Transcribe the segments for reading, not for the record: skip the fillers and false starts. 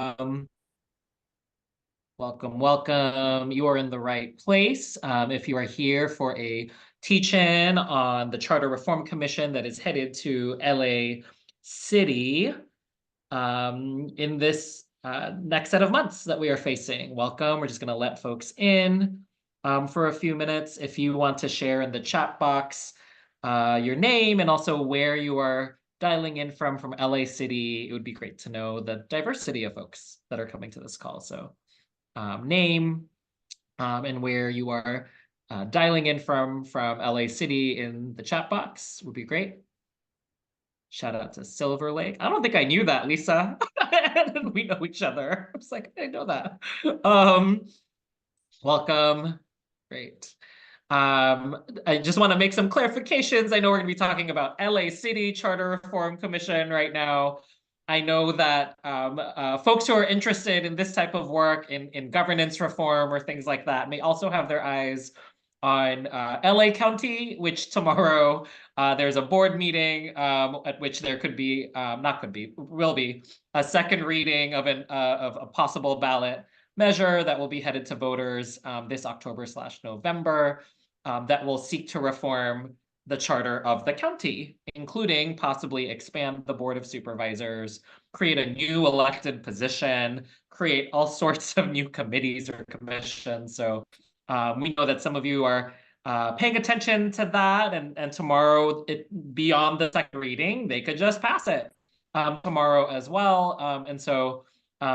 Welcome. You are in the right place. If you are here for a teach-in on the Charter Reform Commission that is headed to LA City in this next set of months that we are facing. Welcome. We're just going to let folks in for a few minutes. If you want to share in the chat box your name and also where you are dialing in from LA City, it would be great to know the diversity of folks that are coming to this call. So name and where you are dialing in from LA City in the chat box would be great. Shout out to Silver Lake. I don't think I knew that, Lisa. And we know each other. I was like, I know that. Welcome. Great. I just want to make some clarifications. I know we're going to be talking about LA City Charter Reform Commission right now. I know that folks who are interested in this type of work, in governance reform or things like that, may also have their eyes on LA County, which tomorrow there's a board meeting at which there could be, will be a second reading of a possible ballot measure that will be headed to voters this October/November that will seek to reform the charter of the county, including possibly expand the Board of Supervisors, create a new elected position, create all sorts of new committees or commissions. So we know that some of you are paying attention to that, and tomorrow, beyond the second reading, they could just pass it tomorrow as well. And so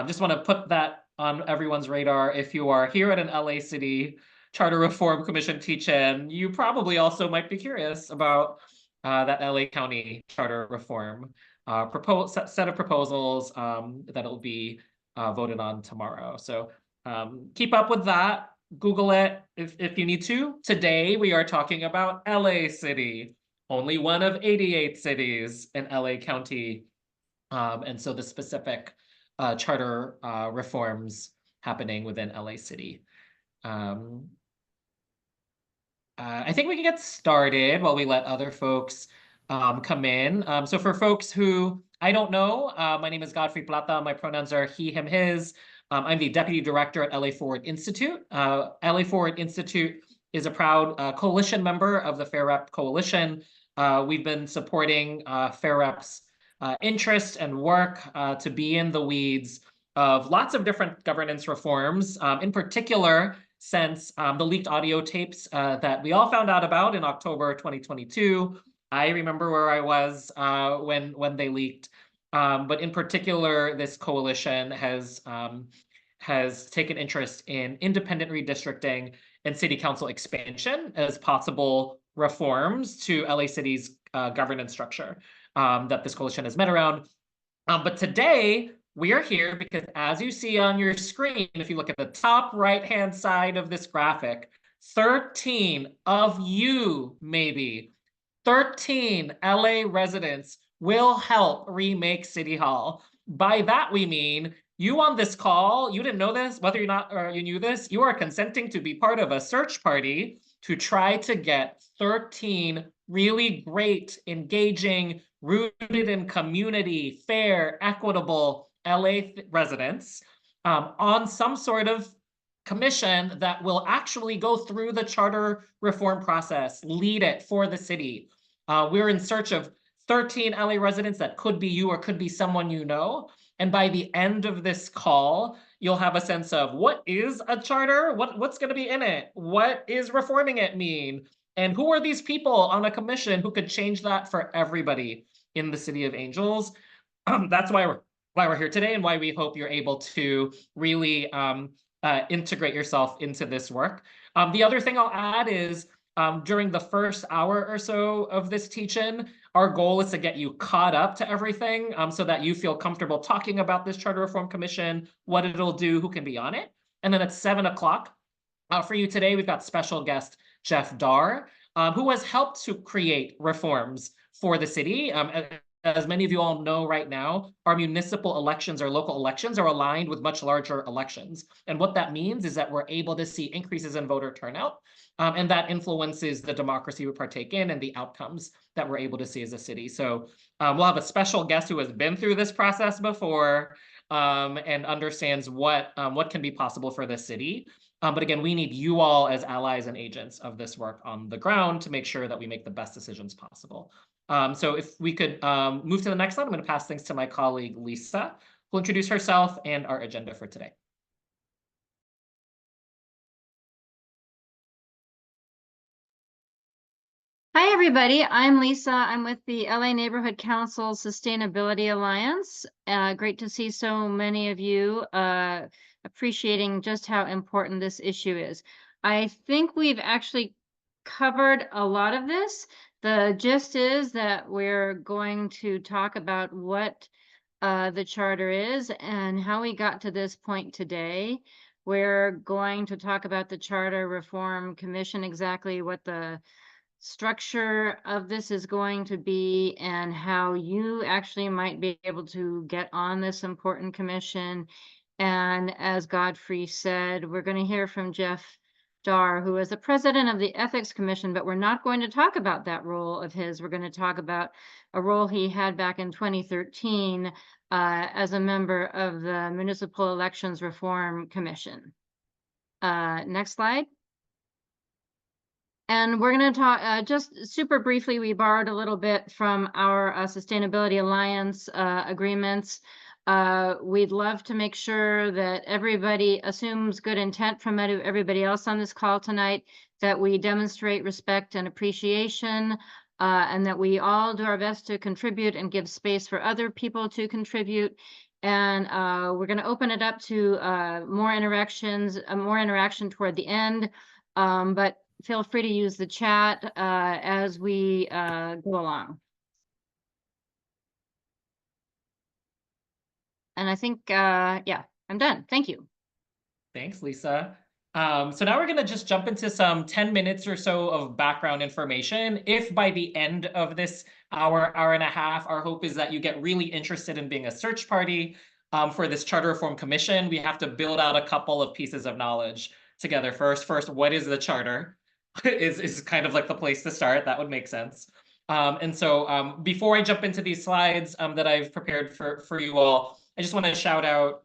just want to put that on everyone's radar. If you are here at an LA City Charter Reform Commission teach-in, you probably also might be curious about that LA County Charter Reform set of proposals that'll be voted on tomorrow. So keep up with that. Google it if you need to. Today, we are talking about LA City, only one of 88 cities in LA County. And so the specific charter reforms happening within LA City. I think we can get started while we let other folks come in. So for folks who I don't know, my name is Godfrey Plata. My pronouns are he, him, his. I'm the Deputy Director at LA Forward Institute. LA Forward Institute is a proud coalition member of the Fair Rep Coalition. We've been supporting Fair Rep's interest and work to be in the weeds of lots of different governance reforms, in particular, since the leaked audio tapes that we all found out about in October 2022. I remember where I was when they leaked. But in particular, this coalition has taken interest in independent redistricting and city council expansion as possible reforms to LA City's governance structure that this coalition has met around. But today, we are here because, as you see on your screen, if you look at the top right-hand side of this graphic, 13 of you, maybe, 13 LA residents will help remake City Hall. By that, we mean you on this call, you didn't know this, whether or not you knew this, you are consenting to be part of a search party to try to get 13 really great, engaging, rooted in community, fair, equitable LA residents on some sort of commission that will actually go through the charter reform process, lead it for the city. We're in search of 13 LA residents that could be you or could be someone you know. And by the end of this call, you'll have a sense of what is a charter? What's going to be in it? What is reforming it mean? And who are these people on a commission who could change that for everybody in the City of Angels? That's why we're here today and why we hope you're able to really integrate yourself into this work. The other thing I'll add is during the first hour or so of this teach-in, our goal is to get you caught up to everything so that you feel comfortable talking about this Charter Reform Commission, what it'll do, who can be on it. And then at 7 o'clock for you today, we've got special guest Jeff Dar, who has helped to create reforms for the city. As many of you all know right now, our municipal elections, our local elections are aligned with much larger elections. And what that means is that we're able to see increases in voter turnout, and that influences the democracy we partake in and the outcomes that we're able to see as a city. So we'll have a special guest who has been through this process before, and understands what can be possible for the city. But again, we need you all as allies and agents of this work on the ground to make sure that we make the best decisions possible. So if we could move to the next slide, I'm going to pass things to my colleague, Lisa, who will introduce herself and our agenda for today. Hi, everybody. I'm Lisa. I'm with the LA Neighborhood Council Sustainability Alliance. Great to see so many of you appreciating just how important this issue is. I think we've actually covered a lot of this. The gist is that we're going to talk about what the charter is and how we got to this point today. We're going to talk about the Charter Reform Commission, exactly what the structure of this is going to be and how you actually might be able to get on this important commission. And as Godfrey said, we're going to hear from Jeff Dar, who is the president of the Ethics Commission, but we're not going to talk about that role of his. We're going to talk about a role he had back in 2013 as a member of the Municipal Elections Reform Commission. Next slide. And we're going to talk just super briefly. We borrowed a little bit from our Sustainability Alliance agreements. We'd love to make sure that everybody assumes good intent from everybody else on this call tonight, that we demonstrate respect and appreciation, and that we all do our best to contribute and give space for other people to contribute. And we're going to open it up to more interaction toward the end. But feel free to use the chat as we go along. And I think, yeah, I'm done. Thank you. Thanks, Lisa. So now we're going to just jump into some 10 minutes or so of background information. If by the end of this hour and a half, our hope is that you get really interested in being a search party for this Charter Reform Commission, we have to build out a couple of pieces of knowledge together. First, what is the Charter? is kind of like the place to start. That would make sense. And so before I jump into these slides that I've prepared for you all, I just want to shout out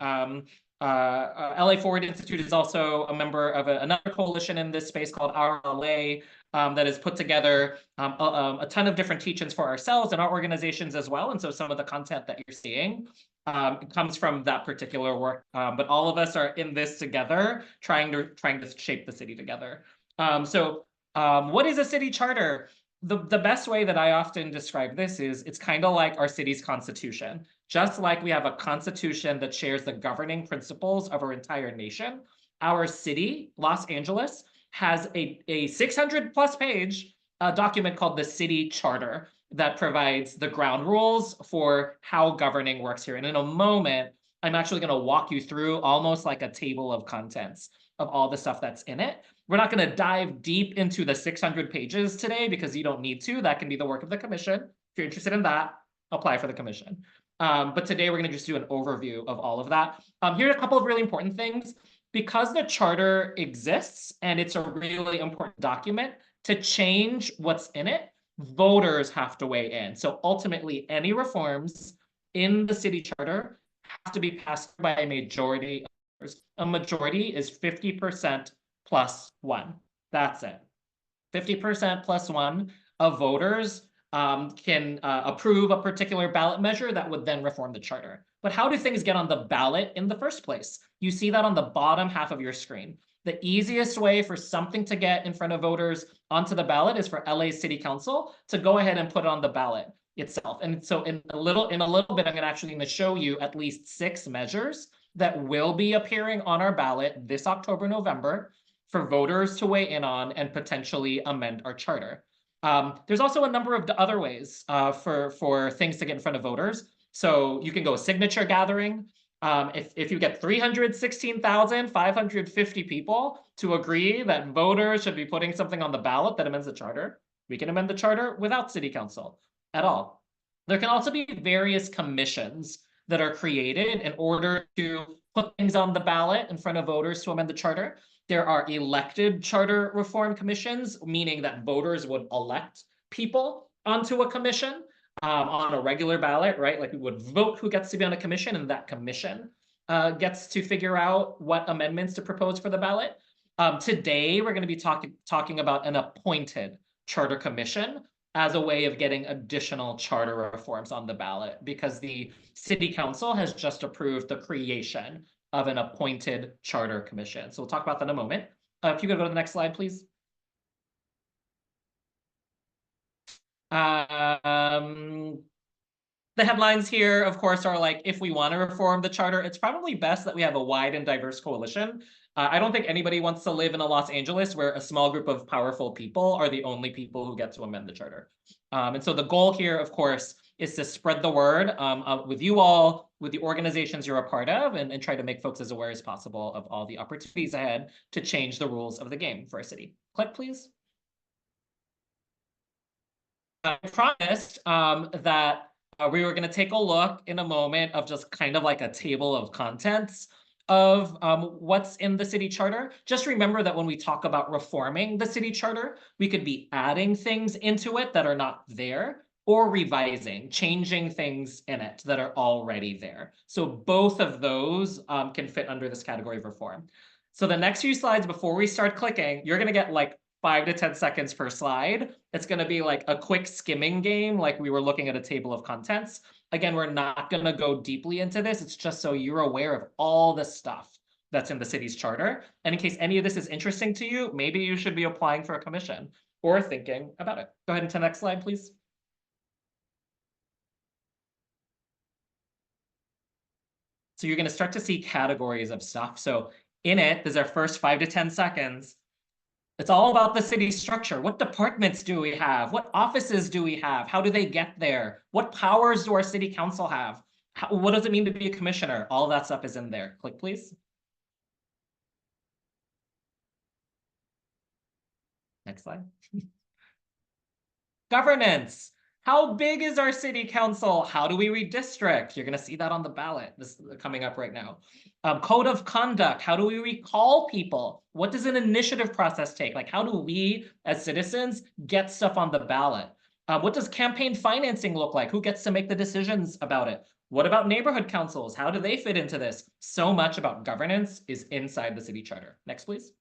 LA Forward Institute is also a member of another coalition in this space called Our LA that has put together a ton of different teach-ins for ourselves and our organizations as well. And so some of the content that you're seeing comes from that particular work. But all of us are in this together, trying to shape the city together. What is a city charter? The best way that I often describe this is it's kind of like our city's constitution. Just like we have a constitution that shares the governing principles of our entire nation, our city, Los Angeles, has a 600+ page document called the City Charter that provides the ground rules for how governing works here. And in a moment, I'm actually going to walk you through almost like a table of contents of all the stuff that's in it. We're not going to dive deep into the 600 pages today because you don't need to. That can be the work of the commission. If you're interested in that, apply for the commission. But today we're going to just do an overview of all of that. Here are a couple of really important things. Because the charter exists and it's a really important document, to change what's in it, voters have to weigh in. So ultimately, any reforms in the city charter have to be passed by a majority of voters. A majority is 50% plus 1. That's it. 50% plus 1 of voters can approve a particular ballot measure that would then reform the charter. But how do things get on the ballot in the first place? You see that on the bottom half of your screen. The easiest way for something to get in front of voters onto the ballot is for LA City Council to go ahead and put it on the ballot itself. And so in a little bit, I'm actually going to show you at least 6 measures that will be appearing on our ballot this October, November for voters to weigh in on and potentially amend our charter. There's also a number of other ways for things to get in front of voters. So you can go signature gathering. If you get 316,550 people to agree that voters should be putting something on the ballot that amends the charter, we can amend the charter without city council at all. There can also be various commissions that are created in order to put things on the ballot in front of voters to amend the charter. There are elected charter reform commissions, meaning that voters would elect people onto a commission. on a regular ballot, right? Like we would vote who gets to be on a commission, and that commission gets to figure out what amendments to propose for the ballot. Today, we're going to be talking about an appointed charter commission as a way of getting additional charter reforms on the ballot, because the city council has just approved the creation of an appointed charter commission. So we'll talk about that in a moment. If you could go to the next slide, please. The headlines here, of course, are like, if we want to reform the charter, it's probably best that we have a wide and diverse coalition. I don't think anybody wants to live in a Los Angeles where a small group of powerful people are the only people who get to amend the charter. And so the goal here, of course, is to spread the word with you all, with the organizations you're a part of, and try to make folks as aware as possible of all the opportunities ahead to change the rules of the game for our city. Click, please. I promised that we were going to take a look in a moment of just kind of like a table of contents of what's in the city charter. Just remember that when we talk about reforming the city charter, we could be adding things into it that are not there, or revising, changing things in it that are already there. So both of those can fit under this category of reform. So the next few slides before we start clicking, you're going to get like 5 to 10 seconds per slide. It's going to be like a quick skimming game, like we were looking at a table of contents. Again, we're not going to go deeply into this. It's just so you're aware of all the stuff that's in the city's charter. And in case any of this is interesting to you, maybe you should be applying for a commission or thinking about it. Go ahead and to the next slide, please. So you're going to start to see categories of stuff. So in it, there's our first 5 to 10 seconds. It's all about the city structure. What departments do we have? What offices do we have? How do they get there? What powers do our city council have? What does it mean to be a commissioner? All of that stuff is in there. Click, please. Next slide. Governance. How big is our city council? How do we redistrict? You're going to see that on the ballot. This is coming up right now. Code of conduct. How do we recall people? What does an initiative process take? Like, how do we as citizens get stuff on the ballot? What does campaign financing look like? Who gets to make the decisions about it? What about neighborhood councils? How do they fit into this? So much about governance is inside the city charter. Next, please.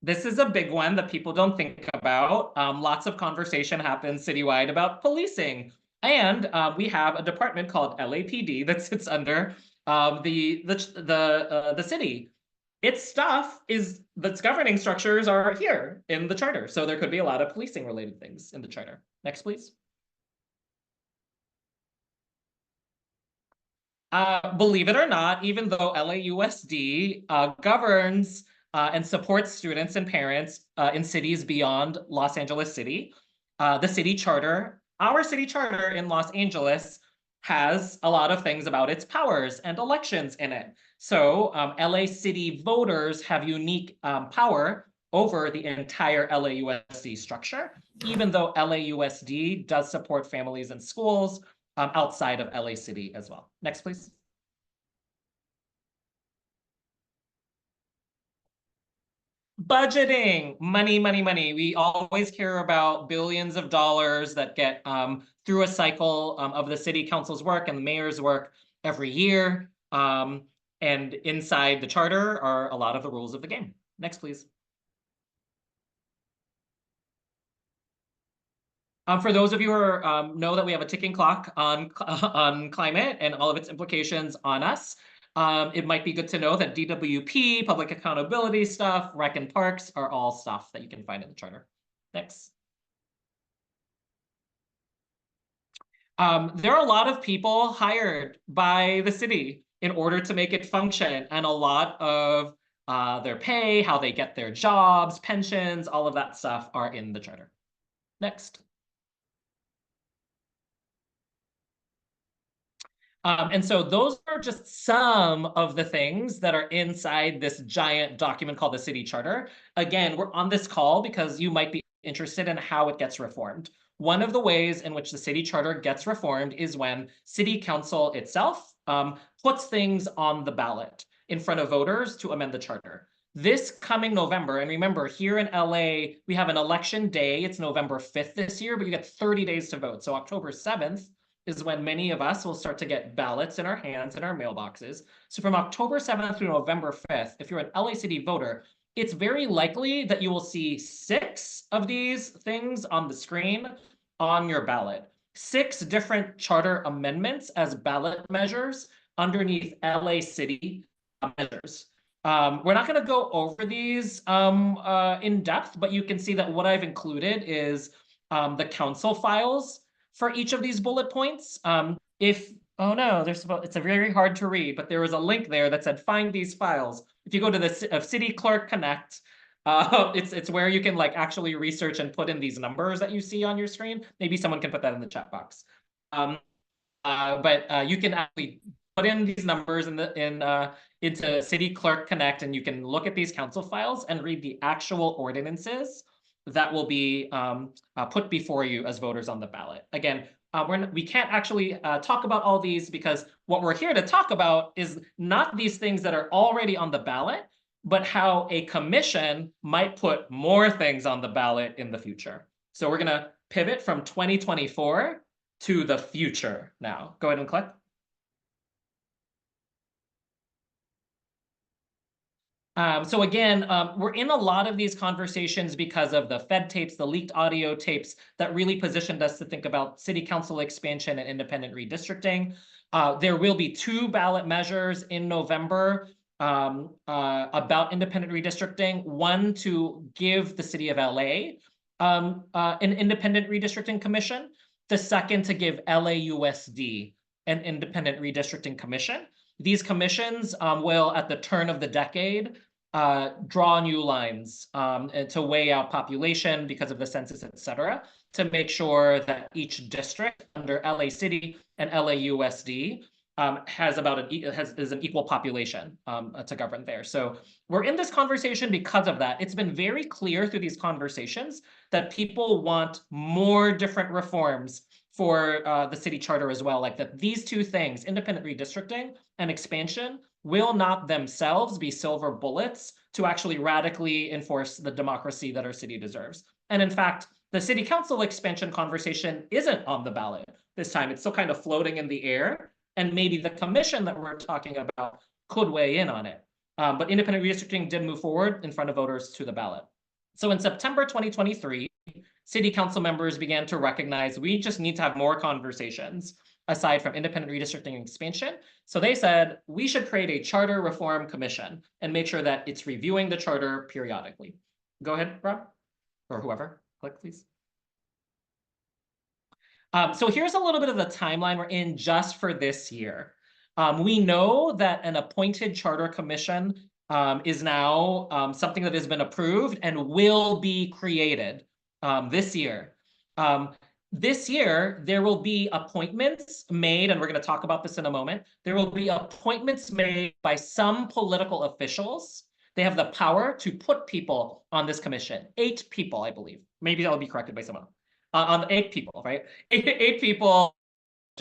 This is a big one that people don't think about. Lots of conversation happens citywide about policing. And we have a department called LAPD that sits under the city. Its stuff is, its governing structures are here in the charter. So there could be a lot of policing related things in the charter. Next, please. Believe it or not, even though LAUSD governs and supports students and parents in cities beyond Los Angeles City, the city charter, our city charter in Los Angeles, has a lot of things about its powers and elections in it. So LA City voters have unique power over the entire LAUSD structure, even though LAUSD does support families and schools outside of LA City as well. Next, please. Budgeting, money, money, money. We always care about billions of dollars that get through a cycle of the city council's work and the mayor's work every year. And inside the charter are a lot of the rules of the game. Next, please. For those of you who know that we have a ticking clock on climate and all of its implications on us, it might be good to know that DWP, public accountability stuff, rec and parks are all stuff that you can find in the charter. Next. There are a lot of people hired by the city in order to make it function, and a lot of their pay, how they get their jobs, pensions, all of that stuff are in the charter. Next. And so those are just some of the things that are inside this giant document called the City Charter. Again, we're on this call because you might be interested in how it gets reformed. One of the ways in which the City Charter gets reformed is when City Council itself puts things on the ballot in front of voters to amend the charter. This coming November, and remember, here in LA, we have an election day. It's November 5th this year, but you get 30 days to vote. So October 7th is when many of us will start to get ballots in our hands in our mailboxes. So from October 7th through November 5th, if you're an LA City voter, it's very likely that you will see 6 of these things on the screen on your ballot. 6 different charter amendments as ballot measures underneath LA City measures. We're not going to go over these in depth, but you can see that what I've included is the council files for each of these bullet points. Oh no, it's a very hard to read, but there was a link there that said find these files. If you go to the City Clerk Connect, it's where you can like actually research and put in these numbers that you see on your screen. Maybe someone can put that in the chat box. But you can actually put in these numbers into City Clerk Connect, and you can look at these council files and read the actual ordinances that will be put before you as voters on the ballot. Again, we can't actually talk about all these because what we're here to talk about is not these things that are already on the ballot, but how a commission might put more things on the ballot in the future. So we're going to pivot from 2024 to the future now. Go ahead and click. So again, we're in a lot of these conversations because of the Fed tapes, the leaked audio tapes that really positioned us to think about city council expansion and independent redistricting. There will be 2 ballot measures in November about independent redistricting. One to give the city of LA an independent redistricting commission. The second to give LAUSD an independent redistricting commission. These commissions will, at the turn of the decade, draw new lines to weigh out population because of the census, et cetera, to make sure that each district under LA City and LAUSD is an equal population to govern there. So we're in this conversation because of that. It's been very clear through these conversations that people want more different reforms for the city charter as well, like that these 2 things, independent redistricting and expansion, will not themselves be silver bullets to actually radically enforce the democracy that our city deserves. And in fact, the city council expansion conversation isn't on the ballot this time. It's still kind of floating in the air. And maybe the commission that we're talking about could weigh in on it. But independent redistricting did move forward in front of voters to the ballot. So in September 2023, city council members began to recognize we just need to have more conversations aside from independent redistricting and expansion. So they said we should create a charter reform commission and make sure that it's reviewing the charter periodically. Go ahead, Rob, or whoever, click please. So here's a little bit of the timeline we're in just for this year. We know that an appointed charter commission is now something that has been approved and will be created this year. This year, there will be appointments made, and we're going to talk about this in a moment. There will be appointments made by some political officials. They have the power to put people on this commission. 8 people, I believe. Maybe that'll be corrected by someone. On 8 people, right? 8 people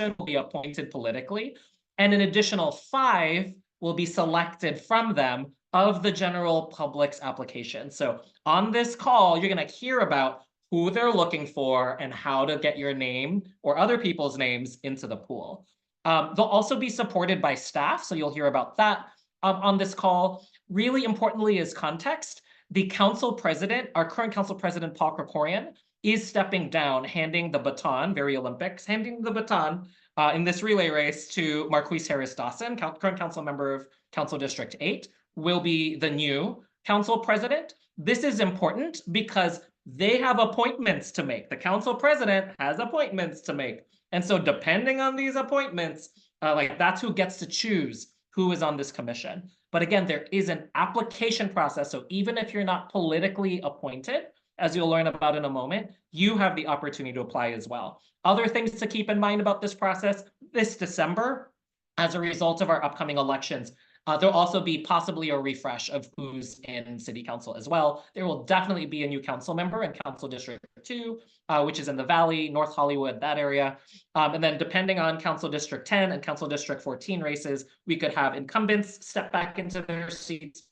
will be appointed politically, and an additional 5 will be selected from them of the general public's application. So on this call, you're going to hear about who they're looking for and how to get your name or other people's names into the pool. They'll also be supported by staff, so you'll hear about that on this call. Really importantly is context. The council president, our current council president, Paul Krikorian, is stepping down, handing the baton, very Olympics, handing the baton in this relay race to Marquise Harris Dawson, current council member of Council District 8, will be the new council president. This is important because they have appointments to make. The council president has appointments to make. And so depending on these appointments, that's who gets to choose who is on this commission. But again, there is an application process. So even if you're not politically appointed, as you'll learn about in a moment, you have the opportunity to apply as well. Other things to keep in mind about this process, this December, as a result of our upcoming elections, there'll also be possibly a refresh of who's in city council as well. There will definitely be a new council member in Council District 2, which is in the Valley, North Hollywood, that area. And then depending on Council District 10 and Council District 14 races, we could have incumbents step back into their seats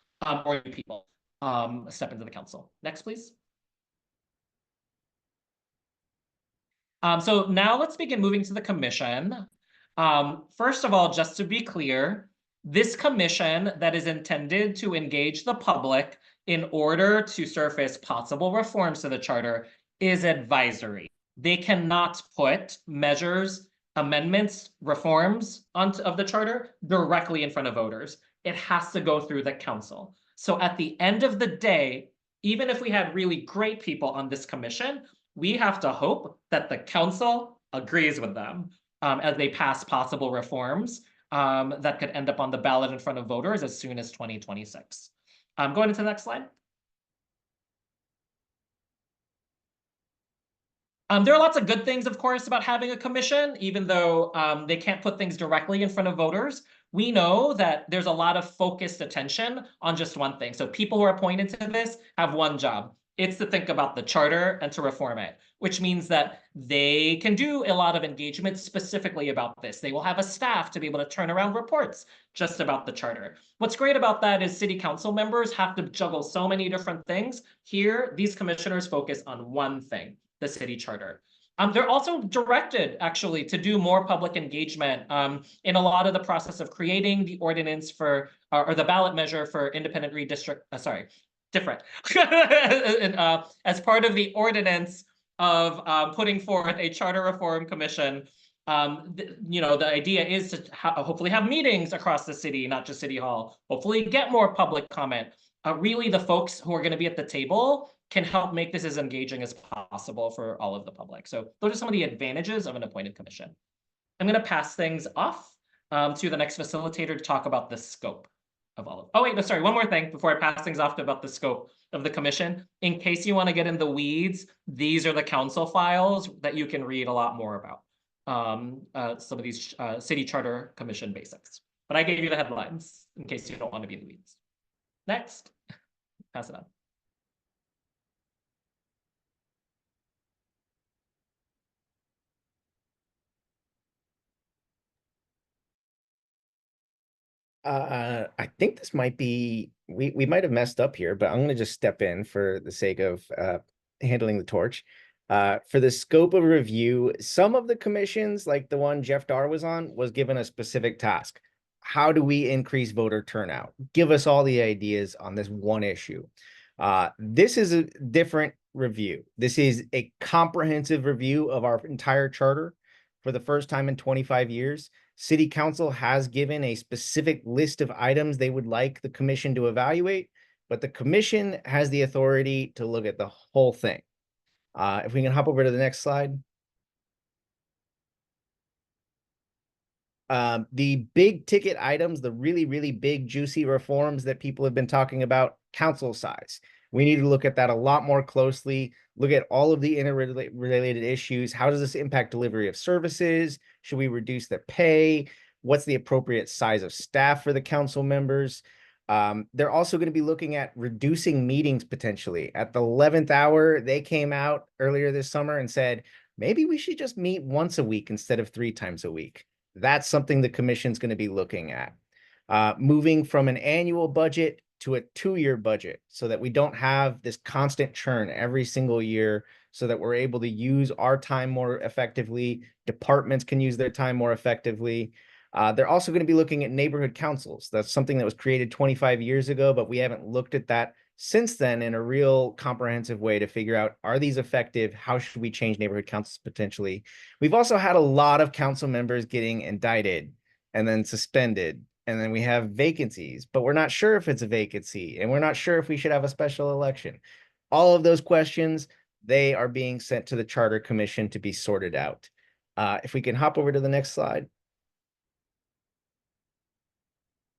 or new people. step into the council. Next, please. So now let's begin moving to the commission. First of all, just to be clear, this commission that is intended to engage the public in order to surface possible reforms to the charter is advisory. They cannot put measures, amendments, reforms of the charter directly in front of voters. It has to go through the council. So at the end of the day, even if we had really great people on this commission, we have to hope that the council agrees with them as they pass possible reforms that could end up on the ballot in front of voters as soon as 2026. Going into the next slide. There are lots of good things, of course, about having a commission, even though they can't put things directly in front of voters. We know that there's a lot of focused attention on just one thing. So people who are appointed to this have one job. It's to think about the charter and to reform it, which means that they can do a lot of engagement specifically about this. They will have a staff to be able to turn around reports just about the charter. What's great about that is city council members have to juggle so many different things. Here, these commissioners focus on one thing, the city charter. They're also directed, actually, to do more public engagement in a lot of the process of creating the ordinance for, or the ballot measure for independent different. And, as part of the ordinance of putting forth a charter reform commission, the idea is to hopefully have meetings across the city, not just City Hall, hopefully get more public comment. Really, the folks who are going to be at the table can help make this as engaging as possible for all of the public. So those are some of the advantages of an appointed commission. I'm going to pass things off to the next facilitator to talk about the scope of all of. Oh wait, no, sorry, one more thing before I pass things off about the scope of the commission. In case you want to get in the weeds, these are the council files that you can read a lot more about some of these city charter commission basics. But I gave you the headlines in case you don't want to be in the weeds. Next, pass it on. I think this might be, we might have messed up here, but I'm going to just step in for the sake of handling the torch. For the scope of review, some of the commissions, like the one Jeff Dar was on, was given a specific task. How do we increase voter turnout? Give us all the ideas on this one issue. This is a different review. This is a comprehensive review of our entire charter for the first time in 25 years. City Council has given a specific list of items they would like the commission to evaluate, but the commission has the authority to look at the whole thing. If we can hop over to the next slide. The big ticket items, the really, really big juicy reforms that people have been talking about, council size. We need to look at that a lot more closely, look at all of the interrelated issues. How does this impact delivery of services? Should we reduce the pay? What's the appropriate size of staff for the council members? They're also going to be looking at reducing meetings potentially. At the 11th hour, they came out earlier this summer and said, maybe we should just meet once a week instead of 3 times a week. That's something the commission's going to be looking at. Moving from an annual budget to a 2-year budget so that we don't have this constant churn every single year, so that we're able to use our time more effectively. Departments can use their time more effectively. They're also going to be looking at neighborhood councils. That's something that was created 25 years ago, but we haven't looked at that since then in a real comprehensive way to figure out, are these effective? How should we change neighborhood councils potentially? We've also had a lot of council members getting indicted and then suspended, and then we have vacancies, but we're not sure if it's a vacancy, and we're not sure if we should have a special election. All of those questions, they are being sent to the Charter Commission to be sorted out. If we can hop over to the next slide.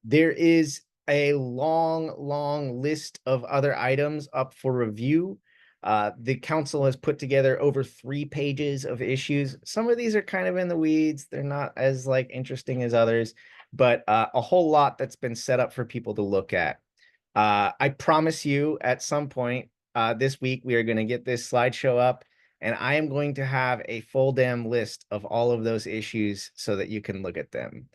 There is a long list of other items up for review. The council has put together over 3 pages of issues. Some of these are kind of in the weeds. They're not as interesting as others, but a whole lot that's been set up for people to look at. I promise you at some point this week, we are going to get this slideshow up, and I am going to have a full damn list of all of those issues so that you can look at them.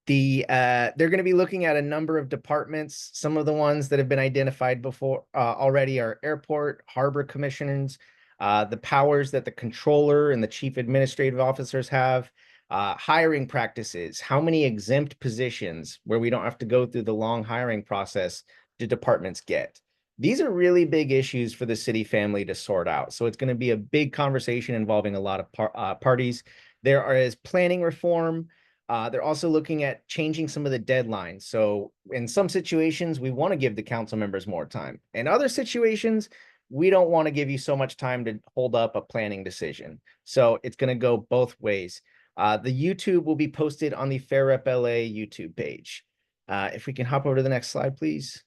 They're going to be looking at a number of departments. Some of the ones that have been identified before already are airport, harbor commissioners, the powers that the controller and the chief administrative officers have, hiring practices, how many exempt positions where we don't have to go through the long hiring process do departments get. These are really big issues for the city family to sort out. So it's going to be a big conversation involving a lot of parties. There is planning reform. They're also looking at changing some of the deadlines. So in some situations, we want to give the council members more time. In other situations, we don't want to give you so much time to hold up a planning decision. So it's going to go both ways. The YouTube will be posted on the Fair Rep LA YouTube page. If we can hop over to the next slide, please.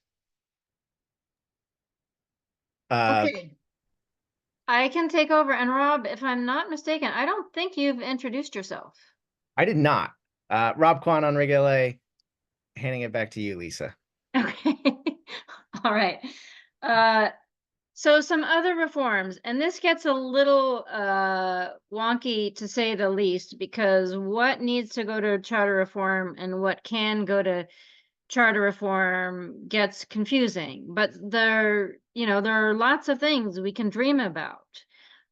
Okay. I can take over. And Rob, if I'm not mistaken, I don't think you've introduced yourself. I did not. Rob Kwan on Rig LA, handing it back to you, Lisa. Okay. All right. So some other reforms, and this gets a little wonky to say the least, because what needs to go to charter reform and what can go to charter reform gets confusing. But there are lots of things we can dream about.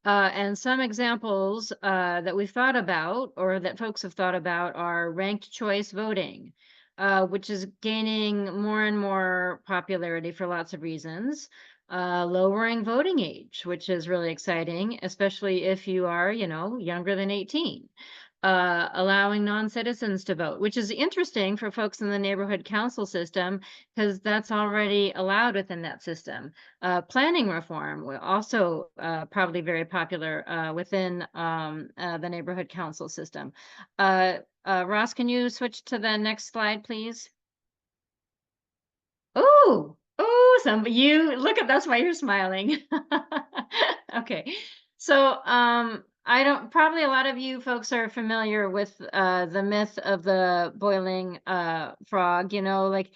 And some examples that we've thought about or that folks have thought about are ranked choice voting, which is gaining more and more popularity for lots of reasons. Lowering voting age, which is really exciting, especially if you are, younger than 18. Allowing non-citizens to vote, which is interesting for folks in the neighborhood council system because that's already allowed within that system. Planning reform will also probably very popular within the neighborhood council system. Ross, can you switch to the next slide, please? Oh, you look at, that's why you're smiling. Okay. So, probably a lot of you folks are familiar with the myth of the boiling frog, like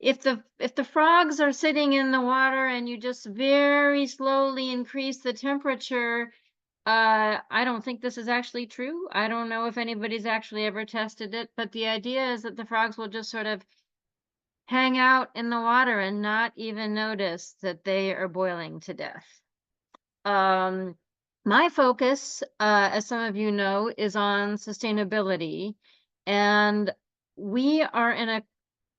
if the frogs are sitting in the water and you just very slowly increase the temperature, I don't think this is actually true. I don't know if anybody's actually ever tested it, but the idea is that the frogs will just sort of hang out in the water and not even notice that they are boiling to death. My focus, as some of you know, is on sustainability, and we are in a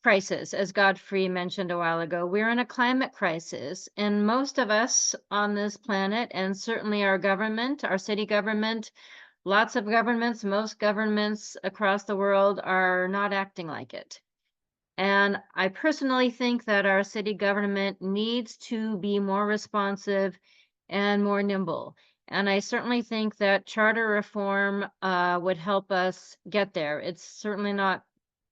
crisis, as Godfrey mentioned a while ago. We're in a climate crisis, and most of us on this planet, and certainly our government, our city government, lots of governments, most governments across the world are not acting like it. And I personally think that our city government needs to be more responsive and more nimble. And I certainly think that charter reform would help us get there. It's certainly not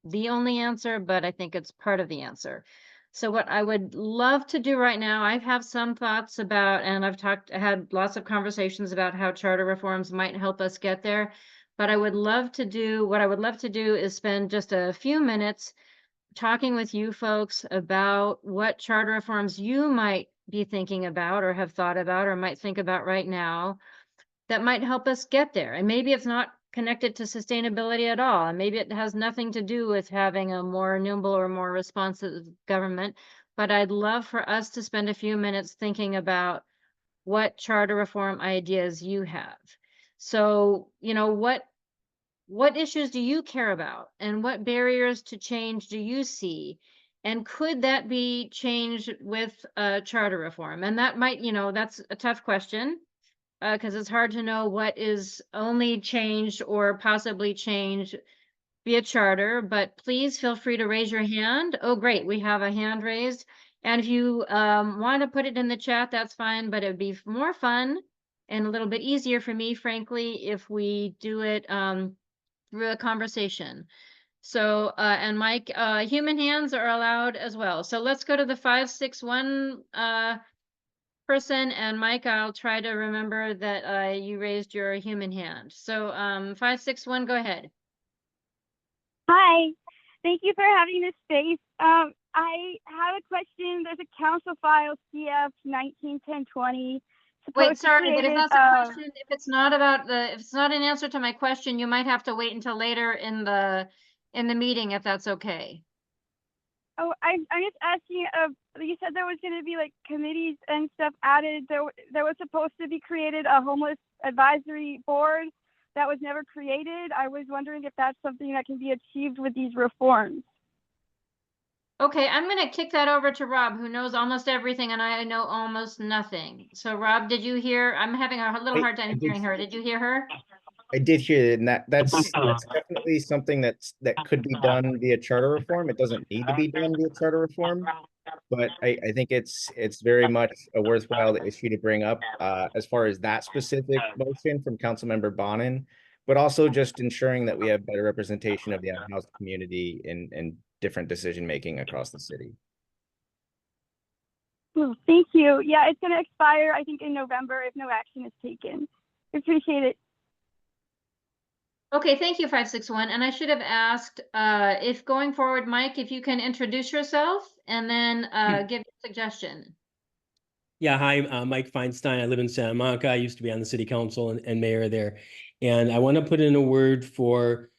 the only answer, but I think it's part of the answer. So what I would love to do right now, I have some thoughts about, and had lots of conversations about how charter reforms might help us get there. But what I would love to do is spend just a few minutes talking with you folks about what charter reforms you might be thinking about or have thought about or might think about right now that might help us get there. And maybe it's not connected to sustainability at all. And maybe it has nothing to do with having a more nimble or more responsive government. But I'd love for us to spend a few minutes thinking about what charter reform ideas you have. So, what issues do you care about and what barriers to change do you see? And could that be changed with charter reform? And that might, that's a tough question because it's hard to know what is only changed or possibly changed via charter, but please feel free to raise your hand. Oh, great. We have a hand raised. And if you want to put it in the chat, that's fine, but it would be more fun and a little bit easier for me, frankly, if we do it through a conversation. So, and Mike, human hands are allowed as well. So let's go to the 561 person, and Mike, I'll try to remember that you raised your human hand. So 561, go ahead. Hi, thank you for having this space. I have a question. There's a council file CF 191020. Wait, sorry, but if that's a question, if it's not an answer to my question, you might have to wait until later in the in the meeting, if that's okay. Oh, I'm just asking, you said there was gonna be like committees and stuff added. There was supposed to be created a homeless advisory board that was never created. I was wondering if that's something that can be achieved with these reforms. Okay, I'm gonna kick that over to Rob, who knows almost everything, and I know almost nothing. So Rob, did you hear? I'm having a little hard I time hearing her. Did you hear her? did hear it, and that's definitely something that could be done via charter reform. It doesn't need to be done via charter reform, but I think it's very much a worthwhile issue to bring up as far as that specific motion from Councilmember Bonin, but also just ensuring that we have better representation of the unhoused community in different decision making across the city. Well, thank you. Yeah, it's gonna expire, I think, in November if no action is taken. Appreciate it. Okay, thank you, 561. And I should have asked if going forward, Mike, if you can introduce yourself and then give your suggestion. Yeah, hi, Mike Feinstein. I live in Santa Monica. I used to be on the city council and mayor there. And I want to put in a word for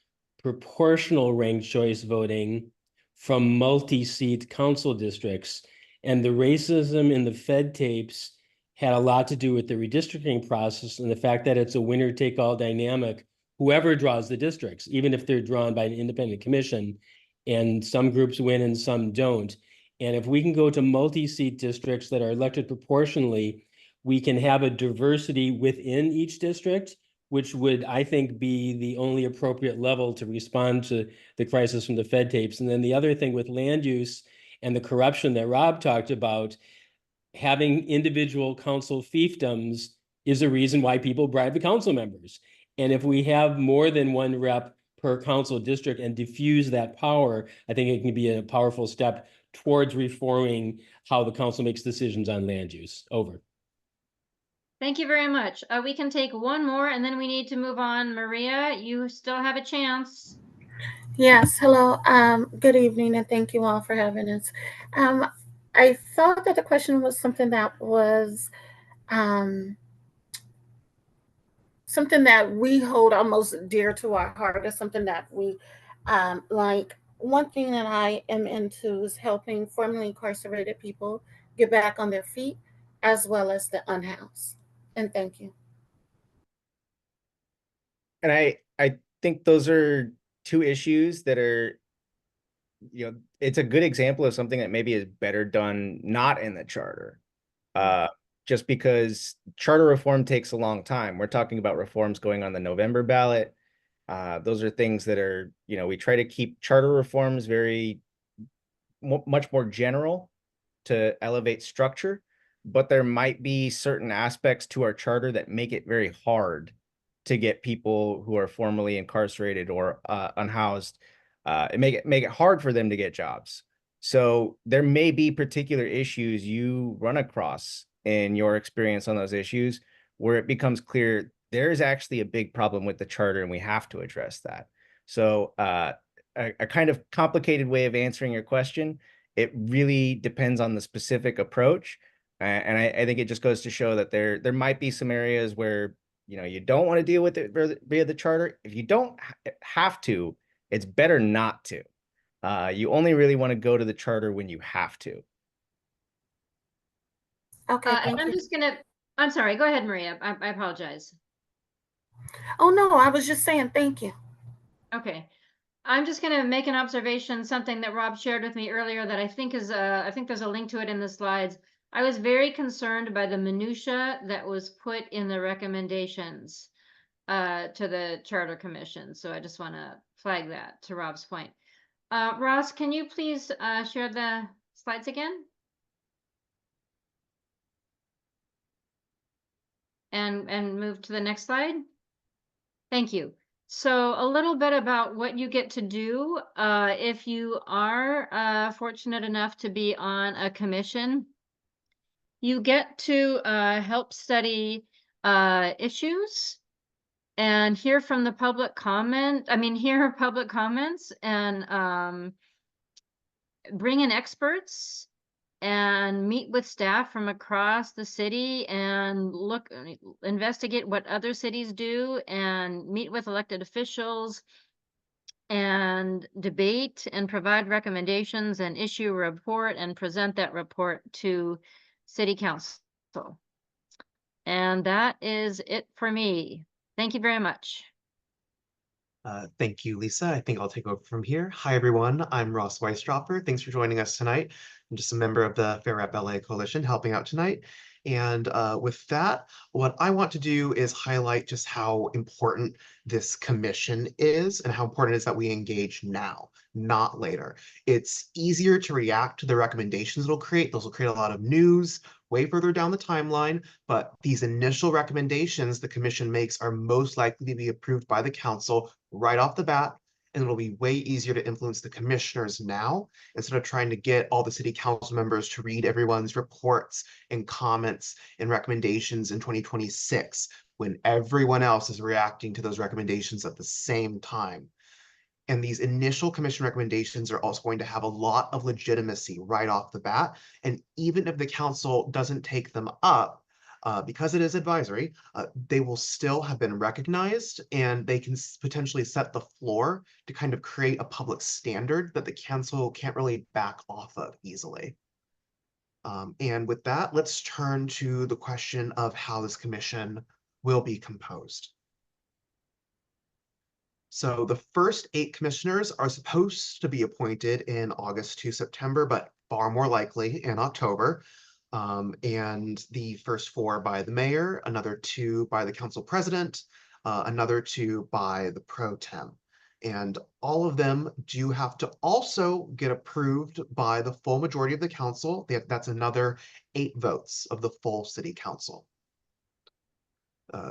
proportional ranked choice voting from multi-seat council districts. And the racism in the Fed tapes had a lot to do with the redistricting process and the fact that it's a winner-take-all dynamic. Whoever draws the districts, even if they're drawn by an independent commission, and some groups win and some don't. And if we can go to multi-seat districts that are elected proportionally, we can have a diversity within each district, which would, I think, be the only appropriate level to respond to the crisis from the Fed tapes. And then the other thing with land use and the corruption that Rob talked about, having individual council fiefdoms is a reason why people bribe the council members. And if we have more than one rep per council district and diffuse that power, I think it can be a powerful step towards reforming how the council makes decisions on land use. Over. Thank you very much. We can take one more and then we need to move on. Maria, you still have a chance. Yes, hello. Good evening, and thank you all for having us. I thought that the question was something that was something that we hold almost dear to our heart, or something that we like. One thing that I am into is helping formerly incarcerated people get back on their feet, as well as the unhoused. And thank you. And I think those are two issues that are, it's a good example of something that maybe is better done not in the charter. Just because charter reform takes a long time. We're talking about reforms going on the November ballot. Those are things that are, we try to keep charter reforms much more general to elevate structure, but there might be certain aspects to our charter that make it very hard to get people who are formerly incarcerated or unhoused, and make it hard for them to get jobs. So there may be particular issues you run across in your experience on those issues where it becomes clear there's actually a big problem with the charter and we have to address that. So a kind of complicated way of answering your question. It really depends on the specific approach. And I think it just goes to show that there might be some areas where you don't want to deal with it via the charter. If you don't have to, it's better not to. You only really want to go to the charter when you have to. Okay, And I'm sorry, go ahead, Maria. I apologize. Oh, no, I was just saying thank you. Okay. I'm just going to make an observation, something that Rob shared with me earlier that I think is, I think there's a link to it in the slides. I was very concerned by the minutia that was put in the recommendations to the Charter Commission. So I just want to flag that to Rob's point. Ross, can you please share the slides again? And move to the next slide. Thank you. So a little bit about what you get to do if you are fortunate enough to be on a commission. You get to help study issues and hear from the public hear public comments and bring in experts and meet with staff from across the city and investigate what other cities do and meet with elected officials and debate and provide recommendations and issue a report and present that report to City Council. And that is it for me. Thank you very much. Thank you, Lisa. I think I'll take over from here. Hi, everyone. I'm Ross Weisstropper. Thanks for joining us tonight. I'm just a member of the Fair Rep LA Coalition helping out tonight. And with that, what I want to do is highlight just how important this commission is and how important it is that we engage now, not later. It's easier to react to the recommendations it'll create. Those will create a lot of news way further down the timeline, but these initial recommendations the commission makes are most likely to be approved by the council right off the bat, and it'll be way easier to influence the commissioners now instead of trying to get all the city council members to read everyone's reports and comments and recommendations in 2026 when everyone else is reacting to those recommendations at the same time. And these initial commission recommendations are also going to have a lot of legitimacy right off the bat. And even if the council doesn't take them up, because it is advisory, they will still have been recognized and they can potentially set the floor to kind of create a public standard that the council can't really back off of easily. And with that, let's turn to the question of how this commission will be composed. So the first 8 commissioners are supposed to be appointed in August to September, but far more likely in October. And the first 4 by the mayor, another 2 by the council president, another 2 by the pro tem. And all of them do have to also get approved by the full majority of the council. That's another 8 votes of the full city council.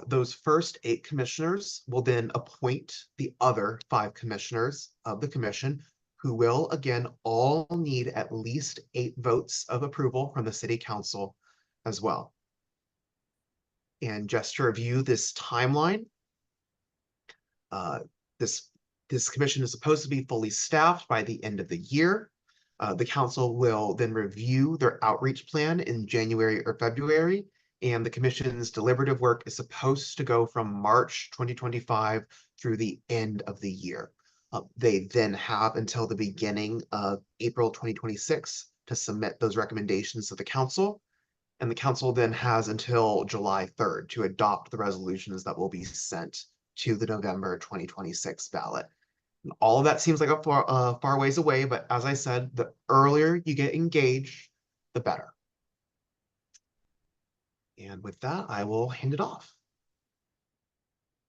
Those first 8 commissioners will then appoint the other 5 commissioners of the commission, who will again all need at least 8 votes of approval from the city council as well. And just to review this timeline, this commission is supposed to be fully staffed by the end of the year. The council will then review their outreach plan in January or February, and the commission's deliberative work is supposed to go from March 2025 through the end of the year. They then have until the beginning of April 2026 to submit those recommendations to the council, and the council then has until July 3rd to adopt the resolutions that will be sent to the November 2026 ballot. And all of that seems like a far ways away, but as I said, the earlier you get engaged, the better. And with that, I will hand it off.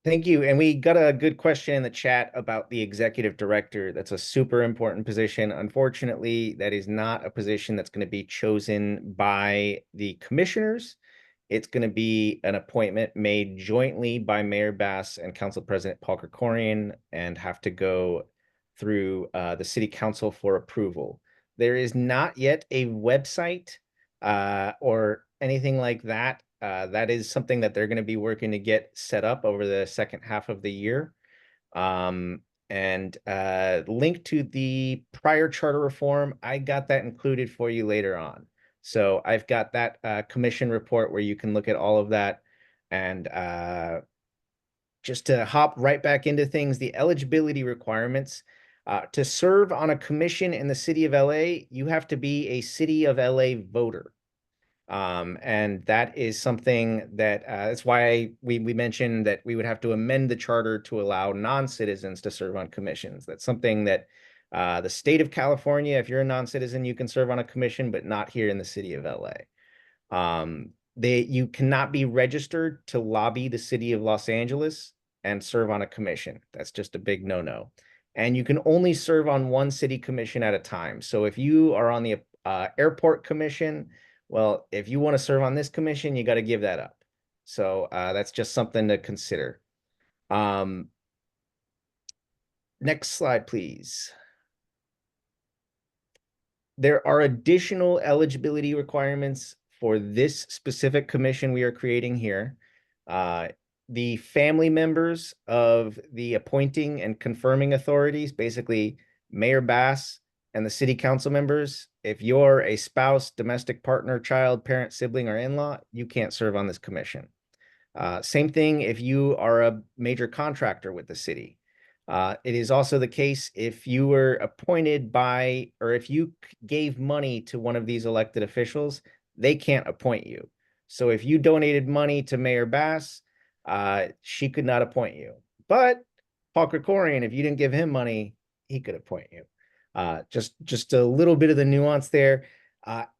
Thank you. And we got a good question in the chat about the executive director. That's a super important position. Unfortunately, that is not a position that's going to be chosen by the commissioners. It's going to be an appointment made jointly by Mayor Bass and Council President Paul Krikorian and have to go through the city council for approval. There is not yet a website or anything like that. That is something that they're going to be working to get set up over the second half of the year. And link to the prior charter reform, I got that included for you later on. So I've got that commission report where you can look at all of that. And just to hop right back into things, the eligibility requirements. To serve on a commission in the city of LA, you have to be a city of LA voter. And that is something that that's why we mentioned that we would have to amend the charter to allow non-citizens to serve on commissions. That's something that the state of California, if you're a non-citizen, you can serve on a commission, but not here in the city of LA. You cannot be registered to lobby the city of Los Angeles and serve on a commission. That's just a big no-no. And you can only serve on one city commission at a time. So if you are on the airport commission, well, if you want to serve on this commission, you got to give that up. So that's just something to consider. Next slide, please. There are additional eligibility requirements for this specific commission we are creating here. The family members of the appointing and confirming authorities, basically Mayor Bass and the city council members, if you're a spouse, domestic partner, child, parent, sibling, or in-law, you can't serve on this commission. Same thing if you are a major contractor with the city. It is also the case if you were appointed by, or if you gave money to one of these elected officials, they can't appoint you. So if you donated money to Mayor Bass, she could not appoint you. But Paul Krikorian, if you didn't give him money, he could appoint you. Just a little bit of the nuance there.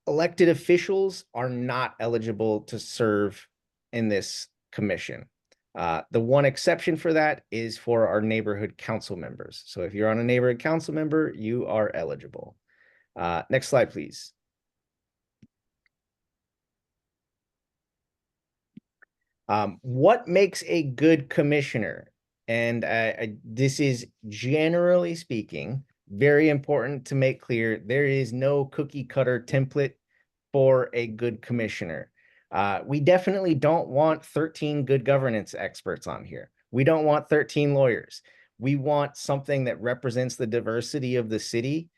Elected officials are not eligible to serve in this commission. The one exception for that is for our neighborhood council members. So if you're on a neighborhood council member, you are eligible. Next slide, please. What makes a good commissioner? And this is generally speaking, very important to make clear. There is no cookie cutter template for a good commissioner. We definitely don't want 13 good governance experts on here. We don't want 13 lawyers. We want something that represents the diversity of the city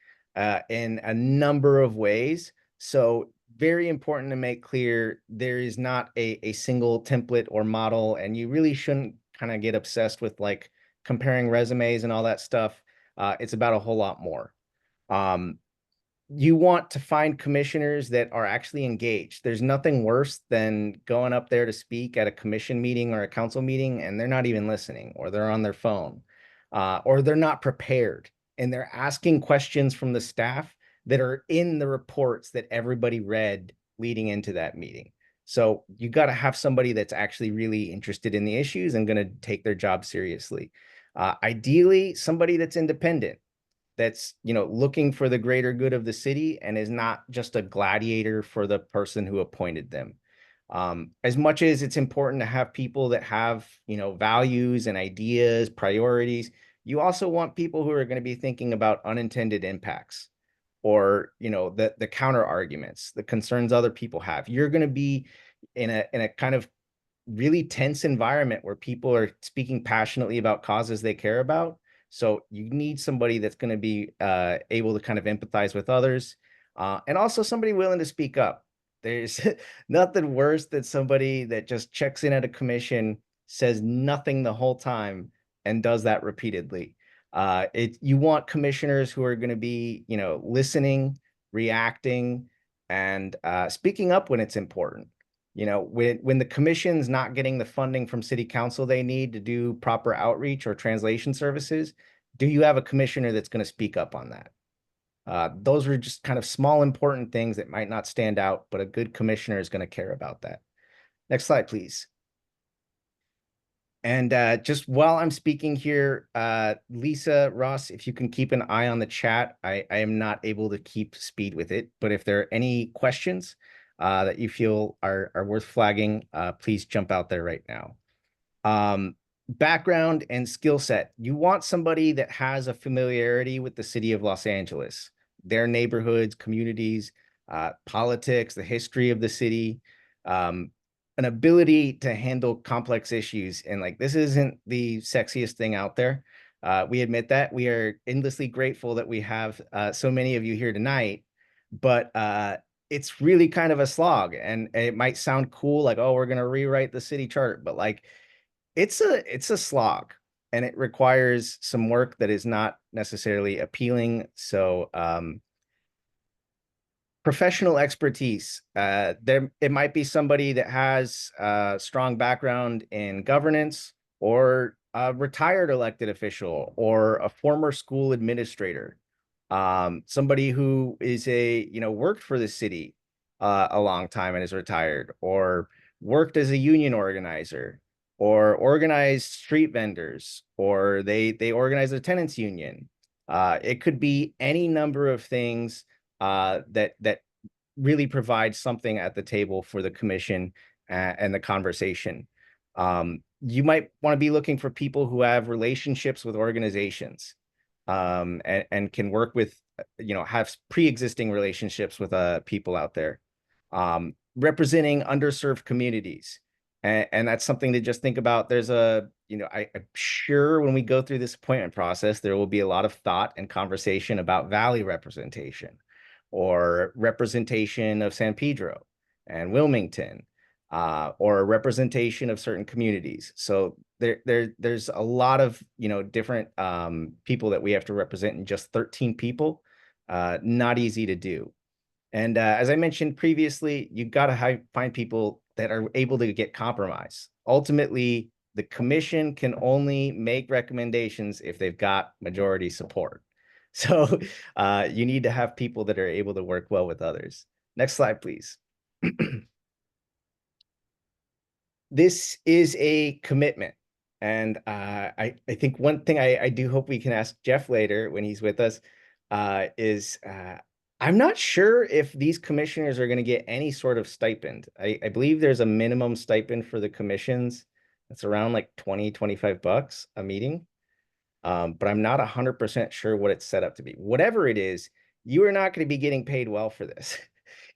in a number of ways. So very important to make clear, there is not a single template or model, and you really shouldn't kind of get obsessed with like comparing resumes and all that stuff. It's about a whole lot more. You want to find commissioners that are actually engaged. There's nothing worse than going up there to speak at a commission meeting or a council meeting and they're not even listening, or they're on their phone, or they're not prepared and they're asking questions from the staff that are in the reports that everybody read leading into that meeting. So you got to have somebody that's actually really interested in the issues and going to take their job seriously. Ideally, somebody that's independent, that's, you know, looking for the greater good of the city and is not just a gladiator for the person who appointed them. As much as it's important to have people that have, you know, values and ideas, priorities, you also want people who are going to be thinking about unintended impacts, or, you know, the counter arguments, the concerns other people have. You're going to be in a kind of really tense environment where people are speaking passionately about causes they care about. So you need somebody that's going to be able to kind of empathize with others, and also somebody willing to speak up. There's nothing worse than somebody that just checks in at a commission, says nothing the whole time, and does that repeatedly. You want commissioners who are going to be, you know, listening, reacting, and speaking up when it's important. You know, when the commission's not getting the funding from city council they need to do proper outreach or translation services, do you have a commissioner that's going to speak up on that? Those are just kind of small, important things that might not stand out, but a good commissioner is going to care about that. Next slide, please. And just while I'm speaking here, Lisa, Ross, if you can keep an eye on the chat, I am not able to keep speed with it, but if there are any questions that you feel are worth flagging, please jump out there right now. Background and skill set. You want somebody that has a familiarity with the city of Los Angeles, their neighborhoods, communities, politics, the history of the city, an ability to handle complex issues. And like, this isn't the sexiest thing out there. We admit that. We are endlessly grateful that we have so many of you here tonight, but it's really kind of a slog, and it might sound cool, like, oh, we're going to rewrite the city chart, but like, it's a slog, and it requires some work that is not necessarily appealing. So professional expertise, it might be somebody that has a strong background in governance, or a retired elected official, or a former school administrator. Somebody who is worked for the city a long time and is retired, or worked as a union organizer, or organized street vendors, or they organize a tenants union. It could be any number of things that really provide something at the table for the commission and the conversation. You might want to be looking for people who have relationships with organizations, and can work with, have pre-existing relationships with people out there, representing underserved communities. And that's something to just think about. There's I'm sure when we go through this appointment process, there will be a lot of thought and conversation about Valley representation, or representation of San Pedro and Wilmington. or a representation of certain communities. So there's a lot of, different people that we have to represent in just 13 people. Not easy to do. And as I mentioned previously, you've got to find people that are able to get compromise. Ultimately, the commission can only make recommendations if they've got majority support. So you need to have people that are able to work well with others. Next slide, please. This is a commitment. And I think one thing I do hope we can ask Jeff later when he's with us is I'm not sure if these commissioners are going to get any sort of stipend. I believe there's a minimum stipend for the commissions. That's around like 20, 25 bucks a meeting. But I'm not 100% sure what it's set up to be. Whatever it is, you are not going to be getting paid well for this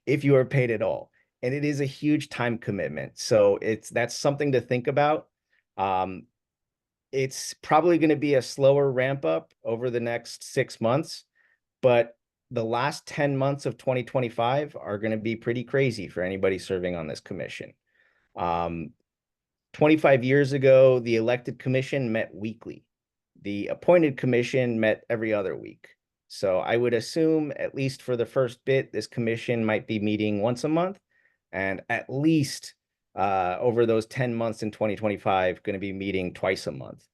if you are paid at all. And it is a huge time commitment. So that's something to think about. It's probably going to be a slower ramp up over the next 6 months, but the last 10 months of 2025 are going to be pretty crazy for anybody serving on this commission. 25 years ago, the elected commission met weekly. The appointed commission met every other week. So I would assume, at least for the first bit, this commission might be meeting once a month, and at least over those 10 months in 2025, going to be meeting twice a month.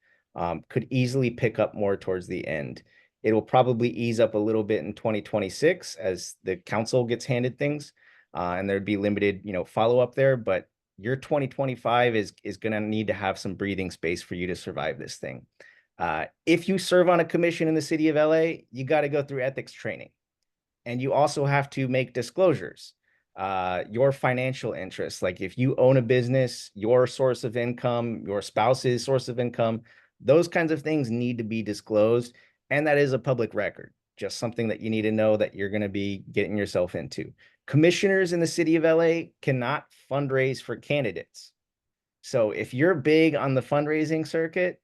Could easily pick up more towards the end. It will probably ease up a little bit in 2026 as the council gets handed things, and there'd be limited, follow-up there. But your 2025 is going to need to have some breathing space for you to survive this thing. If you serve on a commission in the city of LA, you got to go through ethics training, and you also have to make disclosures. Your financial interests, like if you own a business, your source of income, your spouse's source of income, those kinds of things need to be disclosed. And that is a public record, just something that you need to know that you're going to be getting yourself into. Commissioners in the city of LA cannot fundraise for candidates. So if you're big on the fundraising circuit,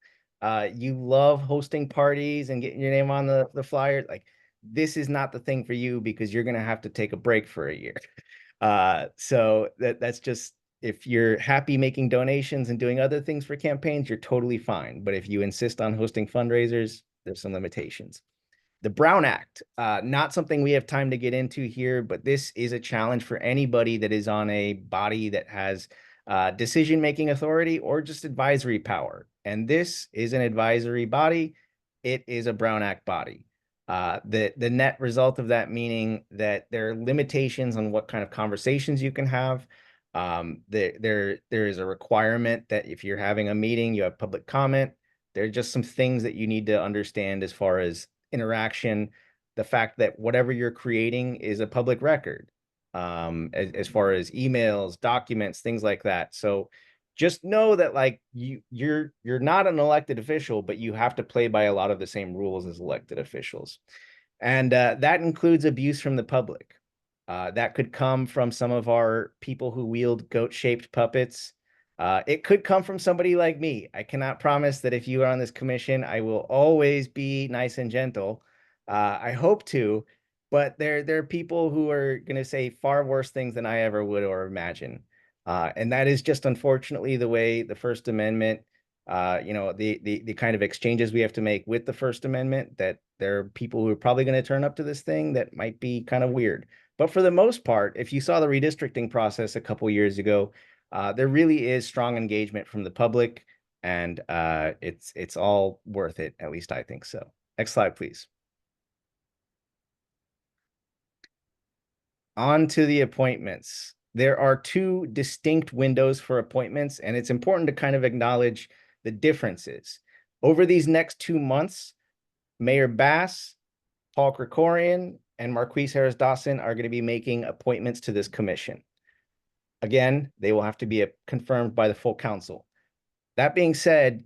you love hosting parties and getting your name on the flyer, like this is not the thing for you, because you're going to have to take a break for a year. So that's just, if you're happy making donations and doing other things for campaigns, you're totally fine. But if you insist on hosting fundraisers, there's some limitations. The Brown Act, not something we have time to get into here, but this is a challenge for anybody that is on a body that has decision-making authority or just advisory power. And this is an advisory body. It is a Brown Act body. The net result of that meaning that there are limitations on what kind of conversations you can have. There is a requirement that if you're having a meeting, you have public comment. There are just some things that you need to understand as far as interaction, the fact that whatever you're creating is a public record, as far as emails, documents, things like that. So just know that like you're not an elected official, but you have to play by a lot of the same rules as elected officials. And that includes abuse from the public. That could come from some of our people who wield goat-shaped puppets. It could come from somebody like me. I cannot promise that if you are on this commission, I will always be nice and gentle. I hope to, but there are people who are going to say far worse things than I ever would or imagine. And that is just unfortunately the way the First Amendment, the kind of exchanges we have to make with the First Amendment, that there are people who are probably going to turn up to this thing that might be kind of weird. But for the most part, if you saw the redistricting process a couple years ago, there really is strong engagement from the public, and it's all worth it. At least I think so. Next slide, please. On to the appointments. There are two distinct windows for appointments, and it's important to kind of acknowledge the differences. Over these next 2 months, Mayor Bass, Paul Krikorian, and Marquise Harris Dawson are going to be making appointments to this commission. Again, they will have to be confirmed by the full council. That being said,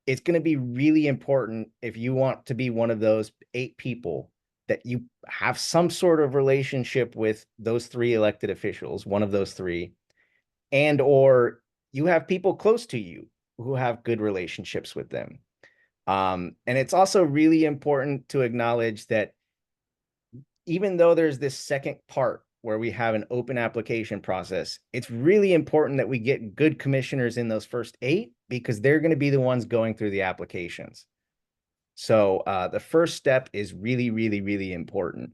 it's going to be really important, if you want to be one of those 8 people, that you have some sort of relationship with those 3 elected officials, one of those 3, and or you have people close to you who have good relationships with them. And it's also really important to acknowledge that even though there's this second part where we have an open application process, it's really important that we get good commissioners in those first 8 because they're going to be the ones going through the applications. So the first step is really, really, really important.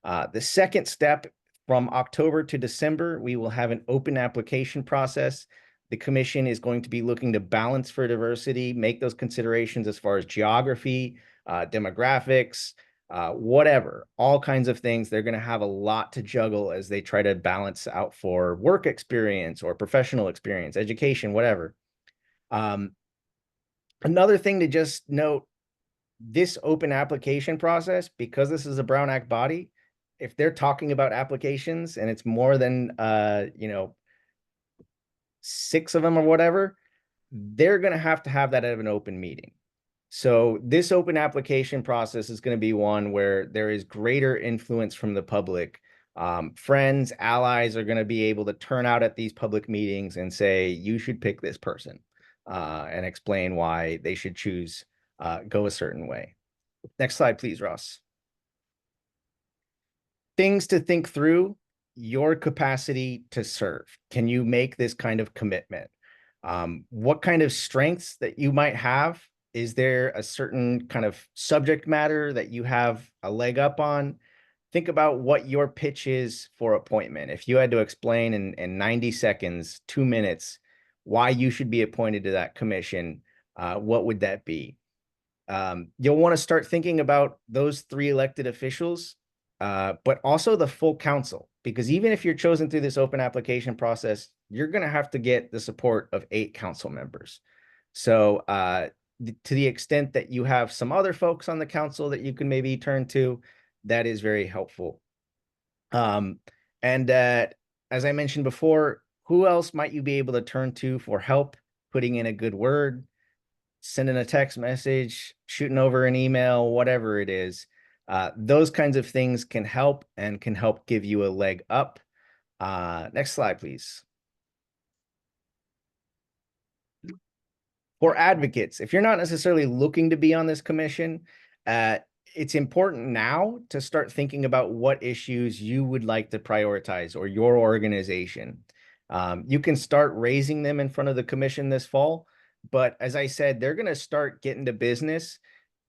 The second step, from October to December, we will have an open application process. The commission is going to be looking to balance for diversity, make those considerations as far as geography, demographics, whatever, all kinds of things. They're going to have a lot to juggle as they try to balance out for work experience or professional experience, education, whatever. Another thing to just note, this open application process, because this is a Brown Act body, if they're talking about applications and it's more than, 6 of them or whatever, they're going to have that at an open meeting. So this open application process is going to be one where there is greater influence from the public. Friends, allies are going to be able to turn out at these public meetings and say, you should pick this person, and explain why they should choose, go a certain way. Next slide, please, Ross. Things to think through: your capacity to serve. Can you make this kind of commitment? What kind of strengths that you might have? Is there a certain kind of subject matter that you have a leg up on? Think about what your pitch is for appointment. If you had to explain in 90 seconds, 2 minutes, why you should be appointed to that commission, what would that be? You'll want to start thinking about those 3 elected officials, but also the full council, because even if you're chosen through this open application process, you're going to have to get the support of 8 council members. So to the extent that you have some other folks on the council that you can maybe turn to, that is very helpful. And as I mentioned before, who else might you be able to turn to for help putting in a good word, sending a text message, shooting over an email, whatever it is? Those kinds of things can help and can help give you a leg up. Next slide, please. For advocates, if you're not necessarily looking to be on this commission, it's important now to start thinking about what issues you would like to prioritize, or your organization. You can start raising them in front of the commission this fall, but as I said, they're going to start getting to business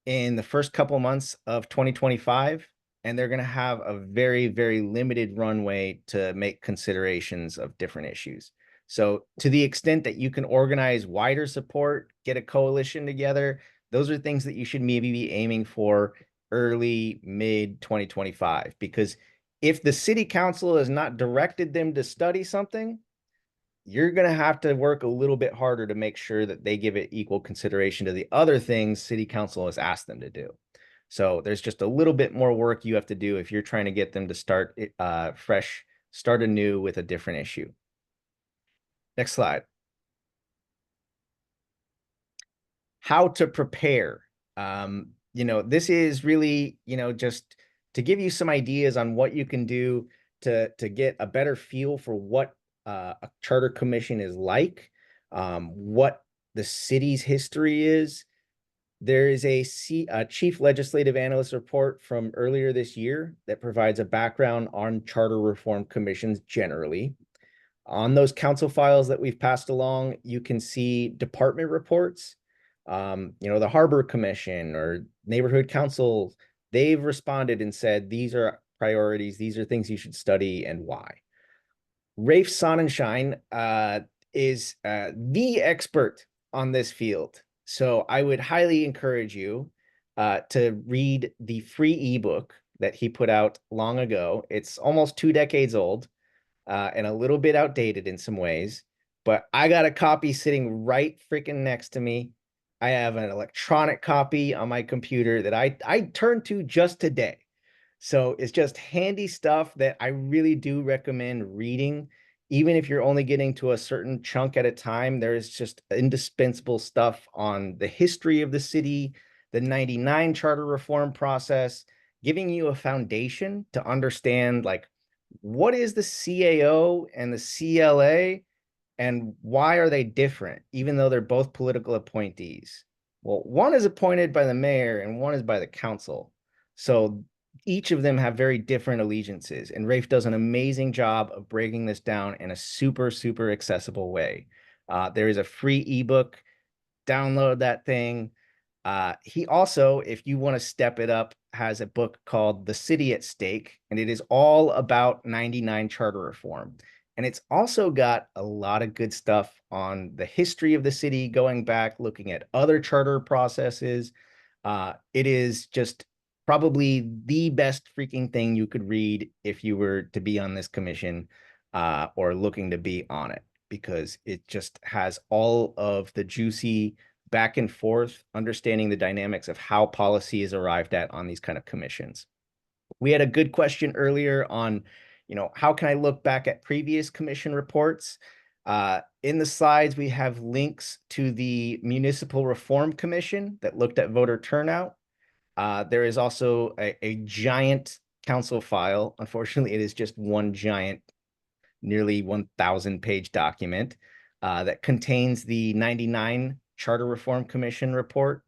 in the first couple months of 2025, and they're going to have a very, very limited runway to make considerations of different issues. So to the extent that you can organize wider support, get a coalition together, those are things that you should maybe be aiming for early, mid 2025, because if the city council has not directed them to study something, you're going to have to work a little bit harder to make sure that they give it equal consideration to the other things city council has asked them to do. So there's just a little bit more work you have to do if you're trying to get them to start fresh, start anew with a different issue. Next slide. How to prepare. This is really, just to give you some ideas on what you can do to get a better feel for what a charter commission is like, what the city's history is. There is a Chief Legislative Analyst report from earlier this year that provides a background on charter reform commissions generally. On those council files that we've passed along, you can see department reports. The Harbor Commission or Neighborhood Council, they've responded and said, these are priorities, these are things you should study and why. Rafe Sonnenschein is the expert on this field. So I would highly encourage you to read the free ebook that he put out long ago. It's almost 2 decades old and a little bit outdated in some ways, but I got a copy sitting right freaking next to me. I have an electronic copy on my computer that I turned to just today. So it's just handy stuff that I really do recommend reading. Even if you're only getting to a certain chunk at a time, there's just indispensable stuff on the history of the city, the 99 charter reform process, giving you a foundation to understand, like, what is the CAO and the CLA and why are they different, even though they're both political appointees? Well, one is appointed by the mayor and one is by the council. So each of them have very different allegiances, and Rafe does an amazing job of breaking this down in a super, super accessible way. There is a free ebook. Download that thing. He also, if you want to step it up, has a book called The City at Stake, and it is all about 99 charter reform. And it's also got a lot of good stuff on the history of the city, going back, looking at other charter processes. It is just probably the best freaking thing you could read if you were to be on this commission or looking to be on it, because it just has all of the juicy back and forth, understanding the dynamics of how policy is arrived at on these kind of commissions. We had a good question earlier on, how can I look back at previous commission reports? In the slides, we have links to the Municipal Reform Commission that looked at voter turnout. There is also a giant council file. Unfortunately, it is just one giant, nearly 1,000-page document that contains the 99 Charter Reform Commission report.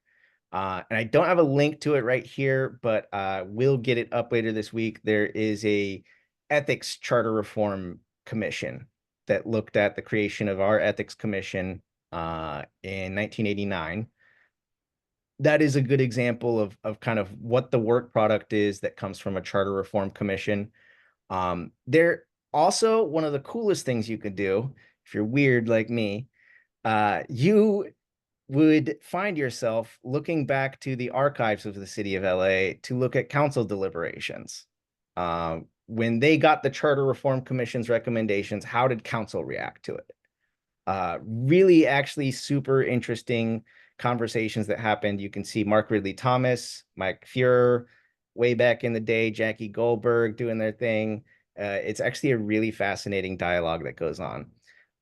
And I don't have a link to it right here, but we'll get it up later this week. There is a Ethics Charter Reform Commission that looked at the creation of our Ethics Commission in 1989. That is a good example of kind of what the work product is that comes from a Charter Reform Commission. They're also, one of the coolest things you could do, if you're weird like me, you would find yourself looking back to the archives of the city of LA to look at council deliberations. When they got the Charter Reform Commission's recommendations, how did council react to it? Really actually super interesting conversations that happened. You can see Mark Ridley Thomas, Mike Fuhrer, way back in the day, Jackie Goldberg doing their thing. It's actually a really fascinating dialogue that goes on.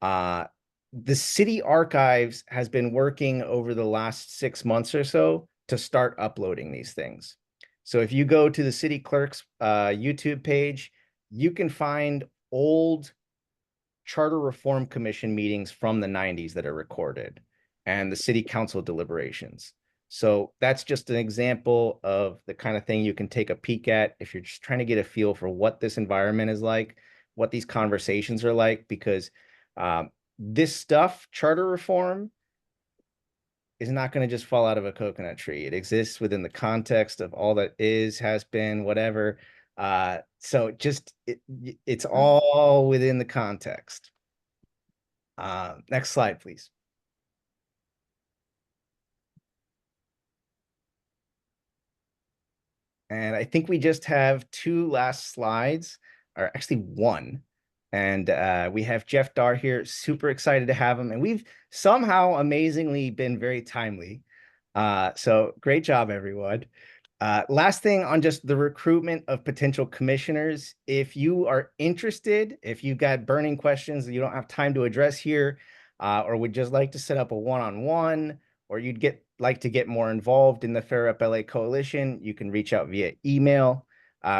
The city archives has been working over the last 6 months or so to start uploading these things. So if you go to the city clerk's YouTube page, you can find old Charter Reform Commission meetings from the 90s that are recorded, and the city council deliberations. So that's just an example of the kind of thing you can take a peek at if you're just trying to get a feel for what this environment is like, what these conversations are like, because this stuff, charter reform, is not going to just fall out of a coconut tree. It exists within the context of all that is, has been, whatever. So just it's all within the context. Next slide, please. And I think we just have 2 last slides, or actually 1. And we have Jeff Dar here, super excited to have him. And we've somehow amazingly been very timely. So great job, everyone. Last thing on just the recruitment of potential commissioners. If you are interested, if you've got burning questions that you don't have time to address here, or would just like to set up a one-on-one, or you'd like to get more involved in the Fair Rep LA Coalition, you can reach out via email.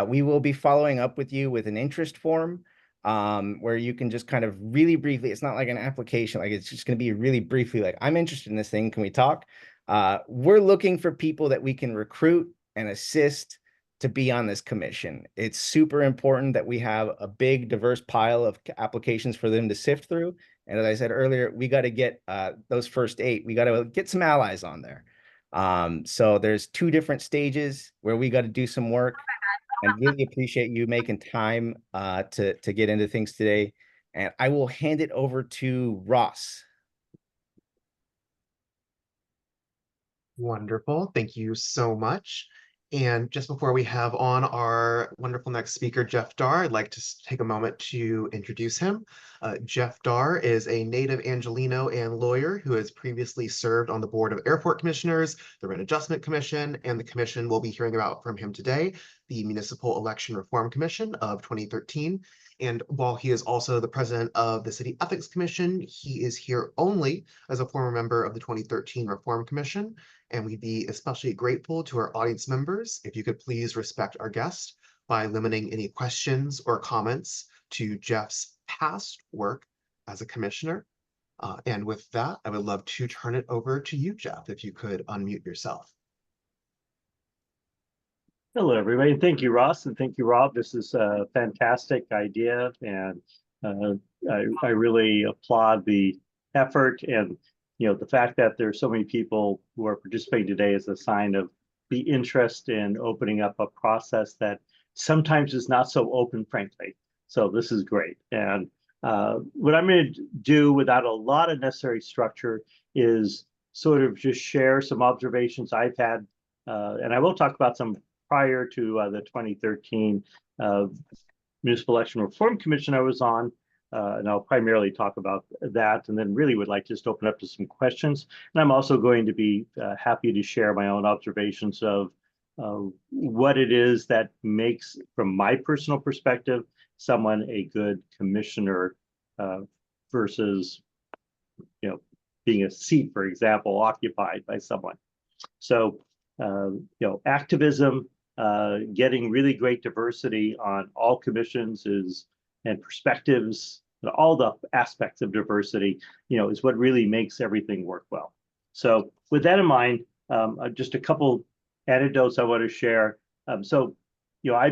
We will be following up with you with an interest form where you can just kind of really briefly, it's not like an application, like it's just going to be really briefly like, I'm interested in this thing, can we talk? We're looking for people that we can recruit and assist to be on this commission. It's super important that we have a big diverse pile of applications for them to sift through. And as I said earlier, we got to get those first 8, we got to get some allies on there. So there's 2 different stages where we got to do some work, and really appreciate you making time to get into things today. And I will hand it over to Ross. Wonderful. Thank you so much. And just before we have on our wonderful next speaker, Jeff Dar, I'd like to take a moment to introduce him. Jeff Dar is a native Angelino and lawyer who has previously served on the board of Airport Commissioners, the Rent Adjustment Commission, and the commission we'll be hearing about from him today, the Municipal Election Reform Commission of 2013. And while he is also the president of the City Ethics Commission, he is here only as a former member of the 2013 Reform Commission. And we'd be especially grateful to our audience members if you could please respect our guest by limiting any questions or comments to Jeff's past work as a commissioner. And with that, I would love to turn it over to you, Jeff, if you could unmute yourself. Hello, everybody. Thank you, Ross, and thank you, Rob. This is a fantastic idea, and I really applaud the effort and the fact that there's so many people who are participating today is a sign of the interest in opening up a process that sometimes is not so open, frankly. So this is great. And what I'm going to do without a lot of necessary structure is sort of just share some observations I've had, and I will talk about some prior to the 2013 Municipal Election Reform Commission I was on, and I'll primarily talk about that, and then really would like just to open up to some questions. And I'm also going to be happy to share my own observations of what it is that makes, from my personal perspective, someone a good commissioner versus, being a seat, for example, occupied by someone. So, activism, getting really great diversity on all commissions and perspectives, all the aspects of diversity, is what really makes everything work well. So with that in mind, just a couple anecdotes I want to share. I've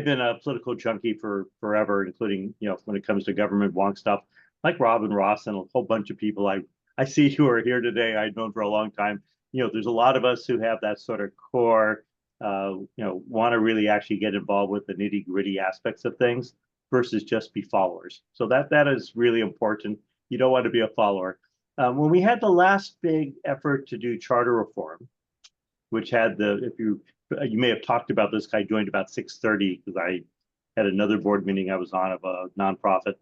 been a political junkie for forever, including, when it comes to government wonk stuff, like Rob and Ross and a whole bunch of people I see who are here today, I've known for a long time. There's a lot of us who have that sort of core, want to really actually get involved with the nitty gritty aspects of things versus just be followers. So that is really important. You don't want to be a follower. When we had the last big effort to do charter reform, which had you may have talked about this, I joined about 6:30 because I had another board meeting I was on of a nonprofit.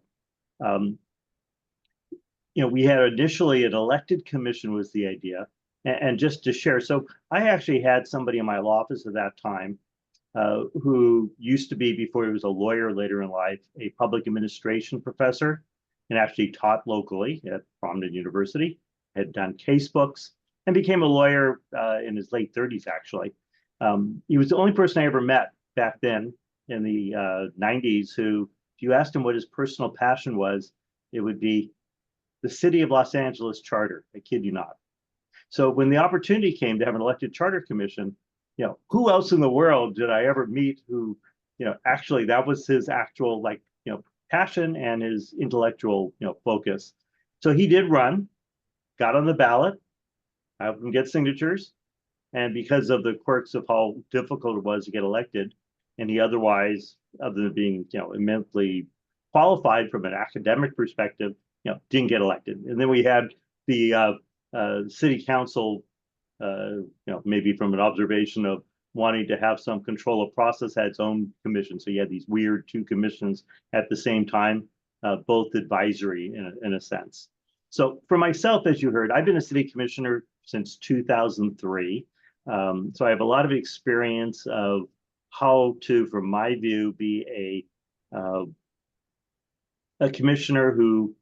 We had initially an elected commission was the idea. And just to share, so I actually had somebody in my law office at that time who used to be, before he was a lawyer later in life, a public administration professor, and actually taught locally at prominent university, had done case books, and became a lawyer in his late 30s, actually. He was the only person I ever met back then in the 90s who, if you asked him what his personal passion was, it would be the City of Los Angeles Charter. I kid you not. So when the opportunity came to have an elected charter commission, who else in the world did I ever meet who, actually that was his actual passion and his intellectual, focus. So he did run, got on the ballot, helped him get signatures. And because of the quirks of how difficult it was to get elected, and he otherwise, other than being, immensely qualified from an academic perspective, didn't get elected. And then we had the city council, maybe from an observation of wanting to have some control of process, had its own commission. So you had these weird two commissions at the same time, both advisory in a sense. So for myself, as you heard, I've been a city commissioner since 2003. So I have a lot of experience of how to, from my view, be a commissioner who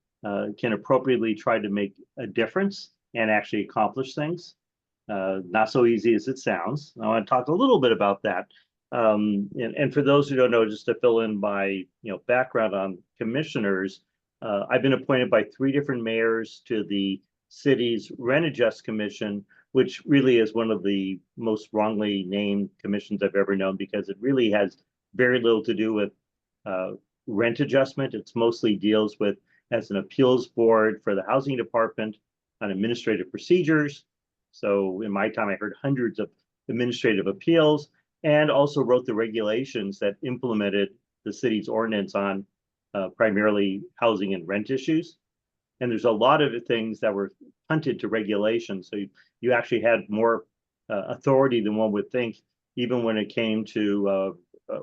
can appropriately try to make a difference and actually accomplish things. Not so easy as it sounds. I want to talk a little bit about that. And for those who don't know, just to fill in my background on commissioners, I've been appointed by 3 different mayors to the city's Rent Adjust Commission, which really is one of the most wrongly named commissions I've ever known, because it really has very little to do with rent adjustment. It's mostly deals with, as an appeals board for the housing department, on administrative procedures. So in my time, I heard hundreds of administrative appeals, and also wrote the regulations that implemented the city's ordinance on primarily housing and rent issues. And there's a lot of things that were punted to regulation. So you actually had more authority than one would think, even when it came to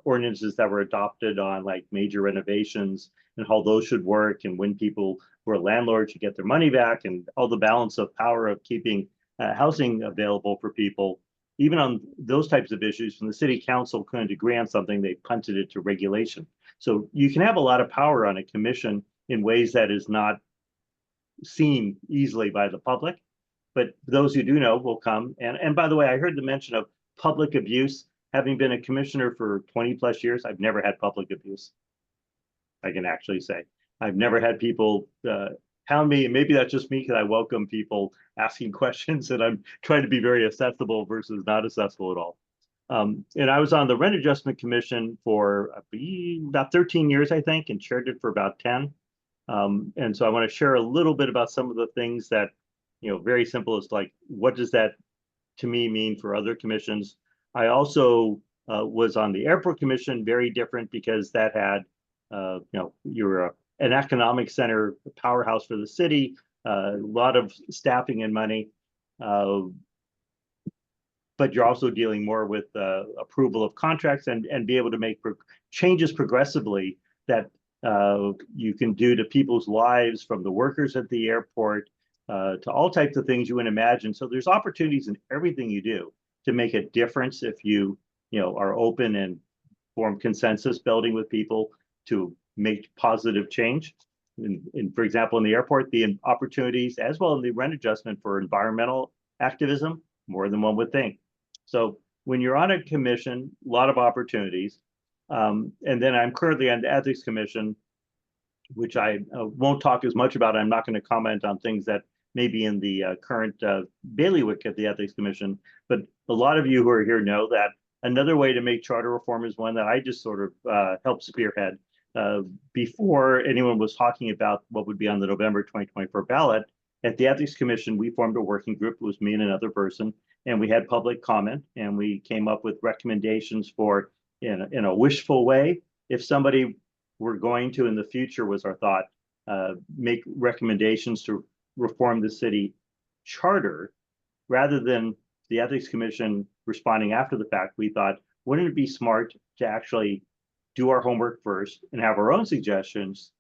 ordinances that were adopted on like major renovations and how those should work, and when people who are landlords should get their money back, and all the balance of power of keeping housing available for people. Even on those types of issues, when the city council couldn't agree on something, they punted it to regulation. So you can have a lot of power on a commission in ways that is not seen easily by the public, but those who do know will come. And by the way, I heard the mention of public abuse. Having been a commissioner for 20 plus years, I've never had public abuse. I can actually say I've never had people hound me, and maybe that's just me because I welcome people asking questions, and I'm trying to be very accessible versus not accessible at all. And I was on the Rent Adjustment Commission for about 13 years, I think, and chaired it for about 10. And so I want to share a little bit about some of the things that, very simple is like, what does that to me mean for other commissions? I also was on the Airport Commission, very different because that had, you're an economic center, a powerhouse for the city, a lot of staffing and money. But you're also dealing more with approval of contracts and be able to make changes progressively that you can do to people's lives, from the workers at the airport to all types of things you would imagine. So there's opportunities in everything you do to make a difference if you are open and form consensus building with people to make positive change. For example, in the airport, the opportunities as well in the rent adjustment for environmental activism, more than one would think. So when you're on a commission, a lot of opportunities. And then I'm currently on the Ethics Commission, which I won't talk as much about. I'm not going to comment on things that may be in the current bailiwick at the Ethics Commission. But a lot of you who are here know that another way to make charter reform is one that I just sort of helped spearhead. Before anyone was talking about what would be on the November 2024 ballot, at the Ethics Commission, we formed a working group. It was me and another person, and we had public comment, and we came up with recommendations for, in a wishful way, if somebody were going to in the future, was our thought, make recommendations to reform the city charter, rather than the Ethics Commission responding after the fact. We thought, wouldn't it be smart to actually do our homework first and have our own suggestions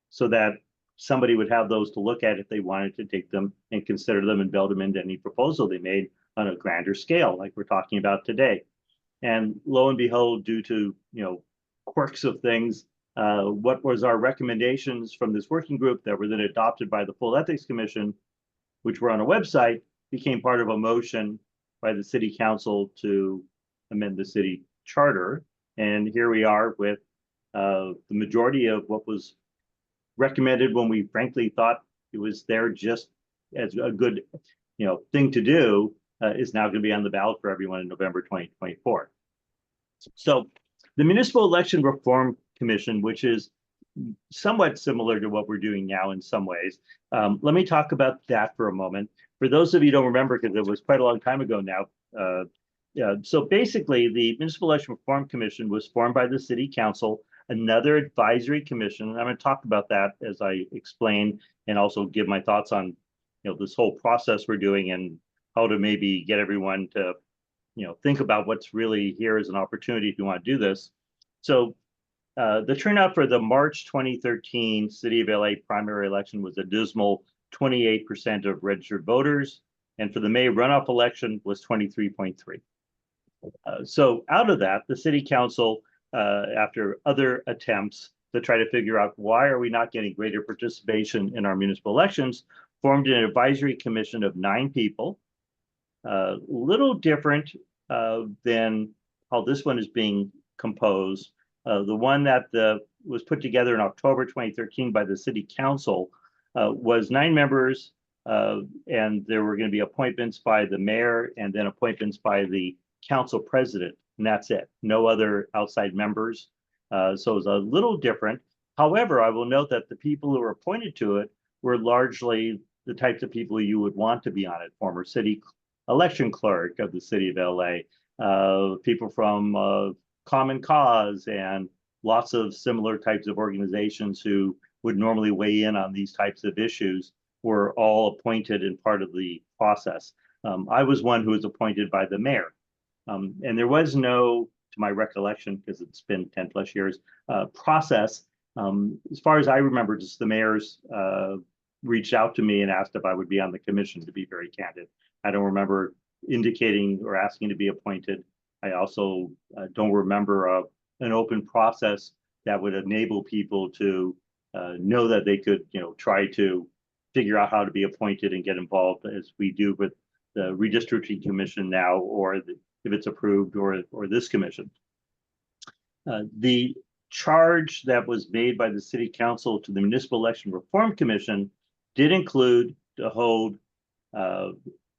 so that somebody would have those to look at if they wanted to take them and consider them and build them into any proposal they made on a grander scale, like we're talking about today. And lo and behold, due to quirks of things, what was our recommendations from this working group that were then adopted by the full Ethics Commission, which were on a website, became part of a motion by the city council to amend the city charter. And here we are with the majority of what was recommended when we frankly thought it was there just as a good thing to do, is now going to be on the ballot for everyone in November 2024. So the Municipal Election Reform Commission, which is somewhat similar to what we're doing now in some ways. Let me talk about that for a moment. For those of you who don't remember, because it was quite a long time ago now, so basically the Municipal Election Reform Commission was formed by the City Council, another advisory commission. And I'm going to talk about that as I explain, and also give my thoughts on this whole process we're doing and how to maybe get everyone to think about what's really here as an opportunity if you want to do this. So the turnout for the March 2013 City of LA primary election was a dismal 28% of registered voters, and for the May runoff election was 23.3%. So out of that, the City Council, after other attempts to try to figure out why are we not getting greater participation in our municipal elections, formed an advisory commission of 9 people. Little different than how this one is being composed. The one that was put together in October 2013 by the City Council was 9 members, and there were going to be appointments by the mayor and then appointments by the council president, and that's it. No other outside members. So it was a little different. However, I will note that the people who were appointed to it were largely the types of people you would want to be on it. Former city election clerk of the city of LA, people from Common Cause, and lots of similar types of organizations who would normally weigh in on these types of issues were all appointed and part of the process. I was one who was appointed by the mayor. And there was no, to my recollection, because it's been 10 plus years, process. As far as I remember, just the mayors reached out to me and asked if I would be on the commission, to be very candid. I don't remember indicating or asking to be appointed. I also don't remember an open process that would enable people to know that they could, try to figure out how to be appointed and get involved, as we do with the redistricting commission now, or if it's approved, or this commission. The charge that was made by the City Council to the Municipal Election Reform Commission did include to hold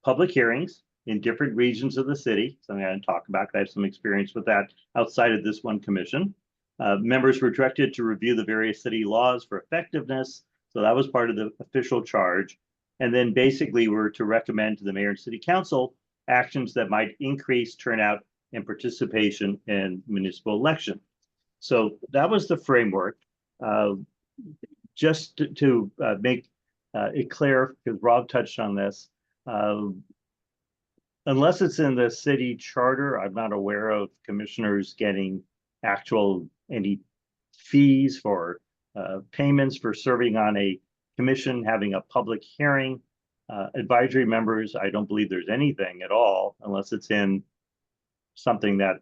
public hearings in different regions of the city, something I didn't talk about, 'cause I have some experience with that outside of this one commission. Members were directed to review the various city laws for effectiveness. So that was part of the official charge. And then basically we're to recommend to the mayor and city council actions that might increase turnout and participation in municipal election. So that was the framework. Just to make it clear, because Rob touched on this, unless it's in the city charter, I'm not aware of commissioners getting any fees for payments for serving on a commission, having a public hearing. Advisory members, I don't believe there's anything at all unless it's in something that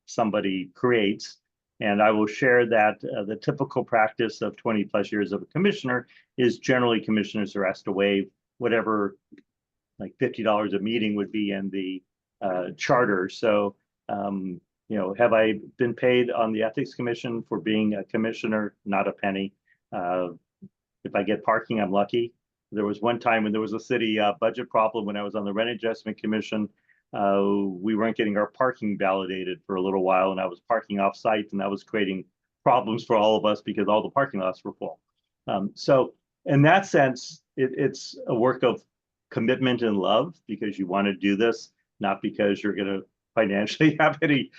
somebody creates. And I will share that the typical practice of 20 plus years of a commissioner is generally commissioners are asked to waive whatever, like $50 a meeting would be in the charter. So, you know, have I been paid on the Ethics Commission for being a commissioner? Not a penny. If I get parking, I'm lucky. There was one time when there was a city budget problem when I was on the Rent Adjustment Commission. We weren't getting our parking validated for a little while, and I was parking off site, and that was creating problems for all of us because all the parking lots were full. So in that sense, it's a work of commitment and love, because you want to do this, not because you're going to financially have any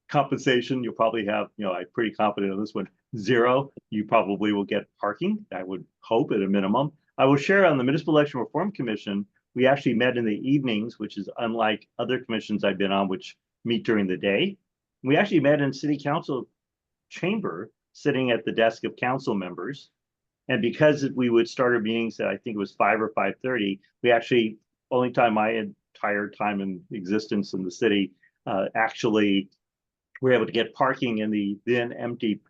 compensation. You'll probably have, you know, I'm pretty confident on this one, zero. You probably will get parking, I would hope, at a minimum. I will share on the Municipal Election Reform Commission, we actually met in the evenings, which is unlike other commissions I've been on, which meet during the day. We actually met in City Council chamber, sitting at the desk of council members. And because we would start our meetings at, I think it was 5 or 5:30, we actually, only time my entire time in existence in the city, actually were able to get parking in the then empty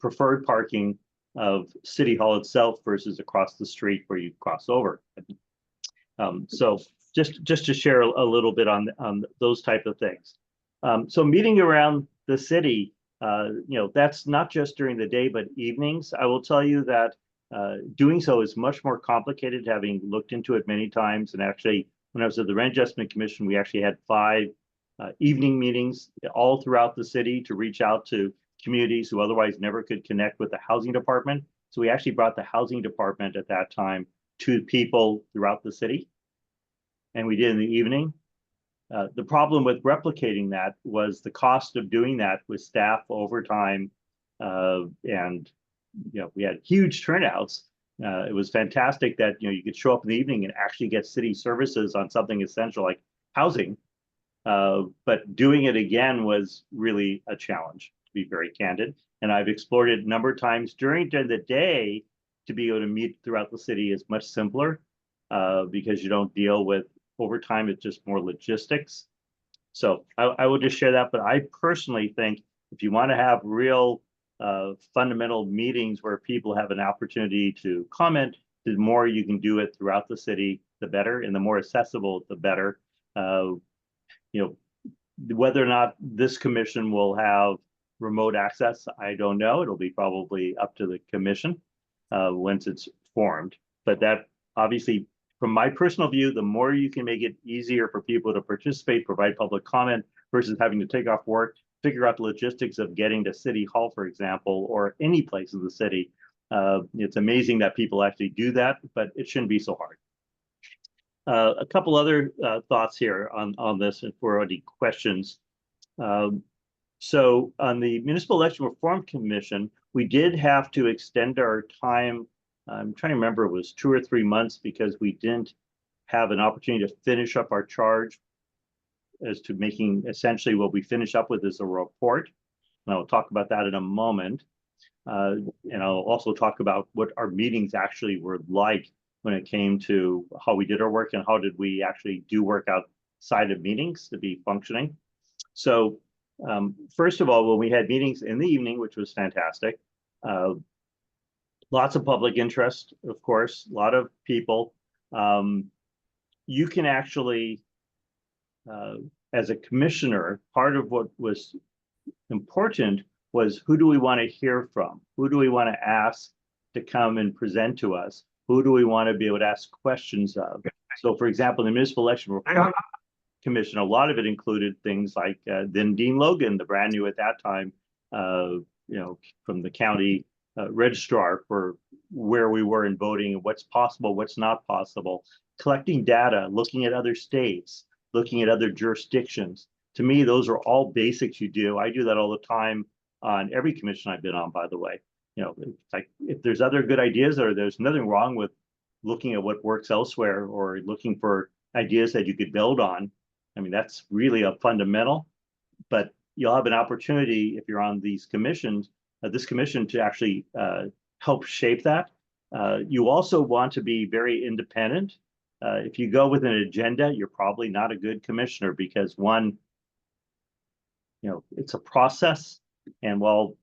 preferred parking of City Hall itself versus across the street where you cross over. So just to share a little bit on those type of things. So meeting around the city, you know, that's not just during the day, but evenings. I will tell you that doing so is much more complicated, having looked into it many times. And actually, when I was at the Rent Adjustment Commission, we actually had 5 evening meetings all throughout the city to reach out to communities who otherwise never could connect with the housing department. So we actually brought the housing department at that time to people throughout the city. And we did in the evening. The problem with replicating that was the cost of doing that with staff overtime. And, you know, we had huge turnouts. It was fantastic that, you know, you could show up in the evening and actually get city services on something essential like housing. But doing it again was really a challenge, to be very candid. And I've explored it a number of times during the day. To be able to meet throughout the city is much simpler because you don't deal with overtime. It's just more logistics. So I will just share that. But I personally think if you want to have real fundamental meetings where people have an opportunity to comment, the more you can do it throughout the city, the better, and the more accessible, the better. You know, whether or not this commission will have remote access, I don't know. It'll be probably up to the commission once it's formed. But that obviously, from my personal view, the more you can make it easier for people to participate, provide public comment versus having to take off work, figure out the logistics of getting to City Hall, for example, or any place in the city. It's amazing that people actually do that, but it shouldn't be so hard. A couple other thoughts here on this, if there are any questions. So on the Municipal Election Reform Commission, we did have to extend our time. I'm trying to remember, it was 2 or 3 months because we didn't have an opportunity to finish up our charge as to making essentially what we finish up with is a report. And I'll talk about that in a moment. And I'll also talk about what our meetings actually were like when it came to how we did our work and how did we actually do work outside of meetings to be functioning. So first of all, when we had meetings in the evening, which was fantastic, lots of public interest, of course, a lot of people. You can actually, as a commissioner, part of what was important was who do we want to hear from? Who do we want to ask to come and present to us? Who do we want to be able to ask questions of? So for example, the Municipal Election Reform Commission, a lot of it included things like then Dean Logan, the brand new at that time, from the county registrar for where we were in voting and what's possible, what's not possible, collecting data, looking at other states, looking at other jurisdictions. To me, those are all basics you do. I do that all the time on every commission I've been on, by the way. It's like if there's other good ideas, or there's nothing wrong with looking at what works elsewhere or looking for ideas that you could build on. I mean, that's really a fundamental, but you'll have an opportunity if you're on these commissions, this commission, to actually help shape that. You also want to be very independent. If you go with an agenda, you're probably not a good commissioner, because one, it's a process. And while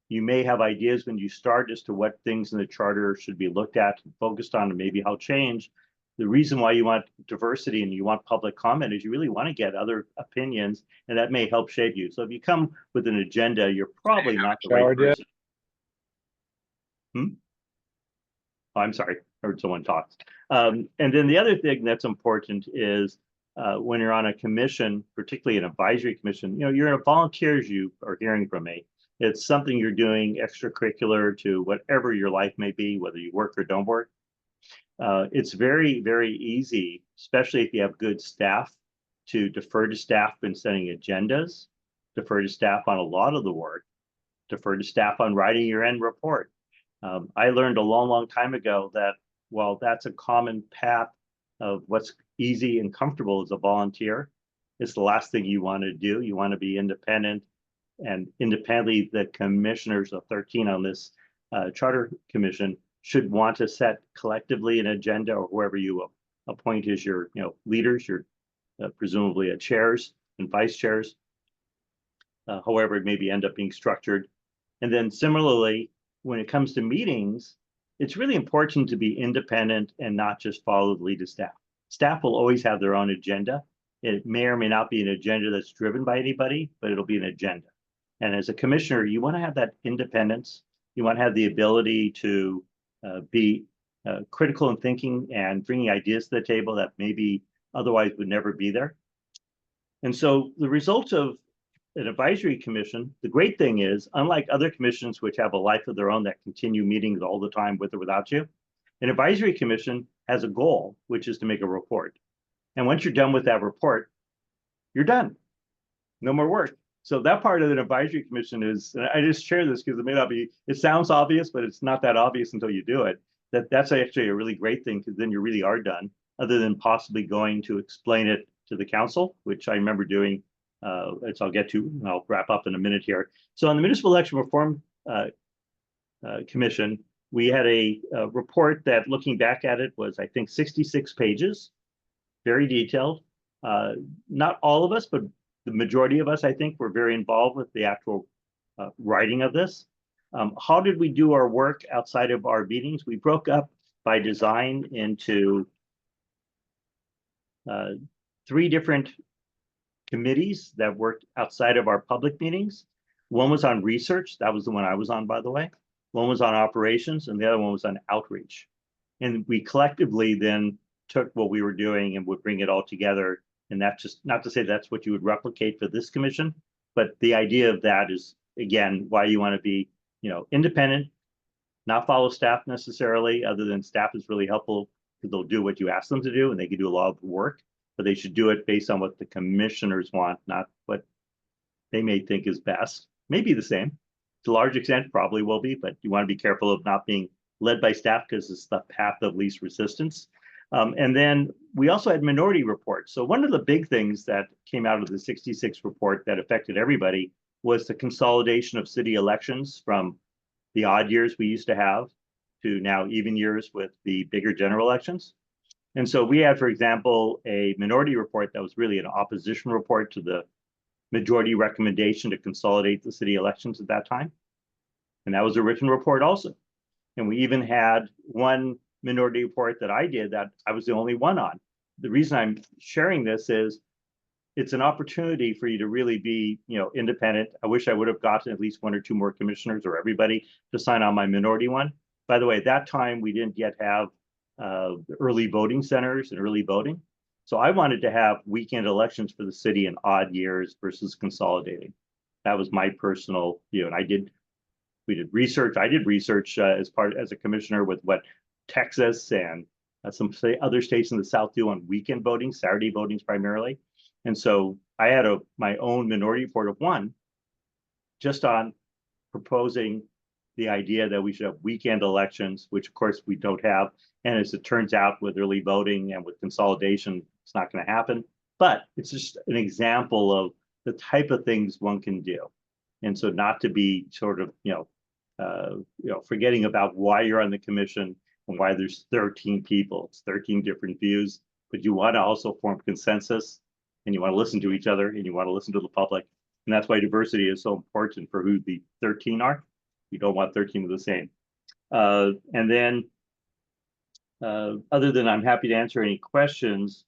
you may have ideas when you start as to what things in the charter should be looked at and focused on, and maybe how change, the reason why you want diversity and you want public comment is you really want to get other opinions, and that may help shape you. So if you come with an agenda, you're probably not the right person. Oh, I'm sorry, I heard someone talk. And then the other thing that's important is when you're on a commission, particularly an advisory commission, you're a volunteer, as you are hearing from me. It's something you're doing extracurricular to whatever your life may be, whether you work or don't work. It's very, very easy, especially if you have good staff, to defer to staff in setting agendas, defer to staff on a lot of the work, defer to staff on writing your end report. I learned a long, long time ago that while that's a common path of what's easy and comfortable as a volunteer, it's the last thing you want to do. You want to be independent, and independently, the commissioners of 13 on this charter commission should want to set collectively an agenda, or whoever you appoint as your leaders, your presumably chairs and vice chairs, however it maybe end up being structured. And then similarly, when it comes to meetings, it's really important to be independent and not just follow the lead of staff. Staff will always have their own agenda. It may or may not be an agenda that's driven by anybody, but it'll be an agenda. And as a commissioner, you want to have that independence. You want to have the ability to be critical in thinking and bringing ideas to the table that maybe otherwise would never be there. And so the result of an advisory commission, the great thing is, unlike other commissions which have a life of their own that continue meetings all the time with or without you, an advisory commission has a goal, which is to make a report. And once you're done with that report, you're done. No more work. So that part of an advisory commission is, and I just share this because it may not be, it sounds obvious, but it's not that obvious until you do it. That's actually a really great thing, because then you really are done, other than possibly going to explain it to the council, which I remember doing, as I'll get to, and I'll wrap up in a minute here. So on the Municipal Election Reform Commission, we had a report that, looking back at it, was, I think, 66 pages, very detailed. Not all of us, but the majority of us, I think, were very involved with the actual writing of this. How did we do our work outside of our meetings? We broke up by design into 3 different committees that worked outside of our public meetings. One was on research. That was the one I was on, by the way. One was on operations, and the other one was on outreach. And we collectively then took what we were doing and would bring it all together. And that's just not to say that's what you would replicate for this commission, but the idea of that is, again, why you want to be, independent, not follow staff necessarily, other than staff is really helpful because they'll do what you ask them to do, and they can do a lot of work, but they should do it based on what the commissioners want, not what they may think is best. Maybe the same to a large extent, probably will be, but you want to be careful of not being led by staff, because it's the path of least resistance. And then we also had minority reports. So one of the big things that came out of the 66 report that affected everybody was the consolidation of city elections from the odd years we used to have to now even years with the bigger general elections. And so we had, for example, a minority report that was really an opposition report to the majority recommendation to consolidate the city elections at that time. And that was a written report also. And we even had one minority report that I did that I was the only one on. The reason I'm sharing this is it's an opportunity for you to really be, independent. I wish I would have gotten at least 1 or 2 more commissioners or everybody to sign on my minority one. By the way, at that time, we didn't yet have early voting centers and early voting. So I wanted to have weekend elections for the city in odd years versus consolidating. That was my personal view, and we did research. I did research as a commissioner with what Texas and some other states in the South do on weekend voting, Saturday votings primarily. And so I had my own minority report of one just on proposing the idea that we should have weekend elections, which of course we don't have. And as it turns out, with early voting and with consolidation, it's not going to happen. But it's just an example of the type of things one can do. And so not to be sort of, forgetting about why you're on the commission and why there's 13 people, it's 13 different views, but you want to also form consensus, and you want to listen to each other, and you want to listen to the public. And that's why diversity is so important for who the 13 are. You don't want 13 of the same. And then other than I'm happy to answer any questions,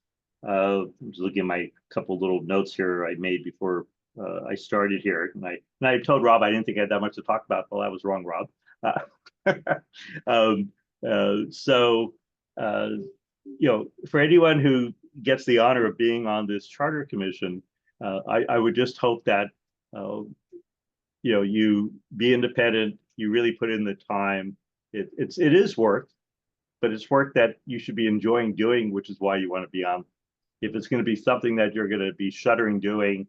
I'm just looking at my couple little notes here I made before I started here. And I told Rob I didn't think I had that much to talk about. Well, I was wrong, Rob. For anyone who gets the honor of being on this charter commission, I would just hope that you be independent, you really put in the time. It is work, but it's work that you should be enjoying doing, which is why you want to be on. If it's going to be something that you're going to be shuddering doing,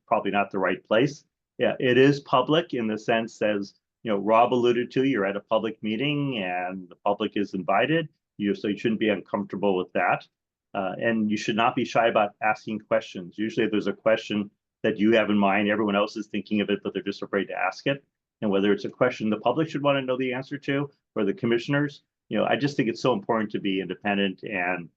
probably not the right place. Yeah, it is public in the sense as Rob alluded to, you're at a public meeting and the public is invited. So you shouldn't be uncomfortable with that. And you should not be shy about asking questions. Usually if there's a question that you have in mind, everyone else is thinking of it, but they're just afraid to ask it. And whether it's a question the public should want to know the answer to, or the commissioners, I just think it's so important to be independent and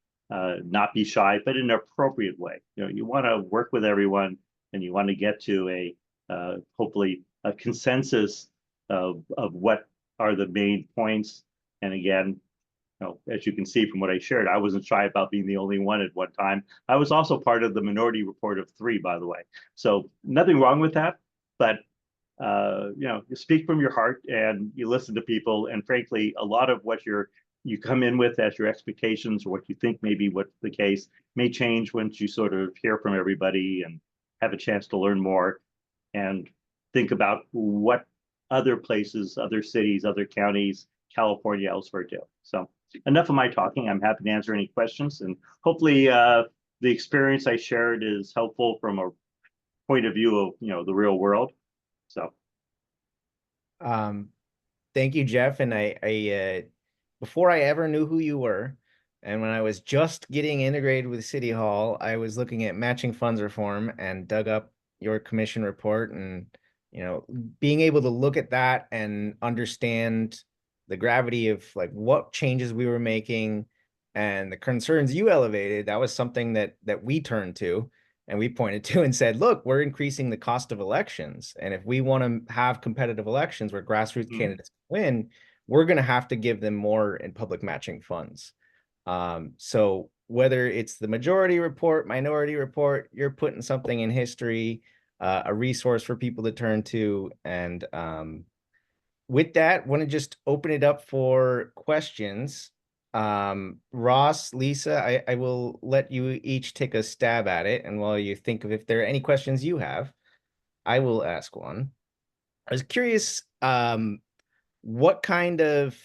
not be shy, but in an appropriate way. You want to work with everyone, and you want to get to a hopefully a consensus of what are the main points. And again, as you can see from what I shared, I wasn't shy about being the only one at one time. I was also part of the minority report of 3, by the way. So nothing wrong with that, but you speak from your heart and you listen to people. And frankly, a lot of what you come in with as your expectations, or what you think maybe what's the case, may change once you sort of hear from everybody and have a chance to learn more and think about what other places, other cities, other counties, California, elsewhere do. So enough of my talking. I'm happy to answer any questions, and hopefully the experience I shared is helpful from a point of view of the real world. So thank you, Jeff. And I before I ever knew who you were, and when I was just getting integrated with City Hall, I was looking at matching funds reform and dug up your commission report, and being able to look at that and understand the gravity of like what changes we were making and the concerns you elevated, that was something that we turned to and we pointed to and said, look, we're increasing the cost of elections. And if we want to have competitive elections where grassroots candidates win, we're going to have to give them more in public matching funds. So whether it's the majority report, minority report, you're putting something in history, a resource for people to turn to. And with that, want to just open it up for questions. Ross, Lisa, I will let you each take a stab at it. And while you think of if there are any questions you have, I will ask one. I was curious, what kind of,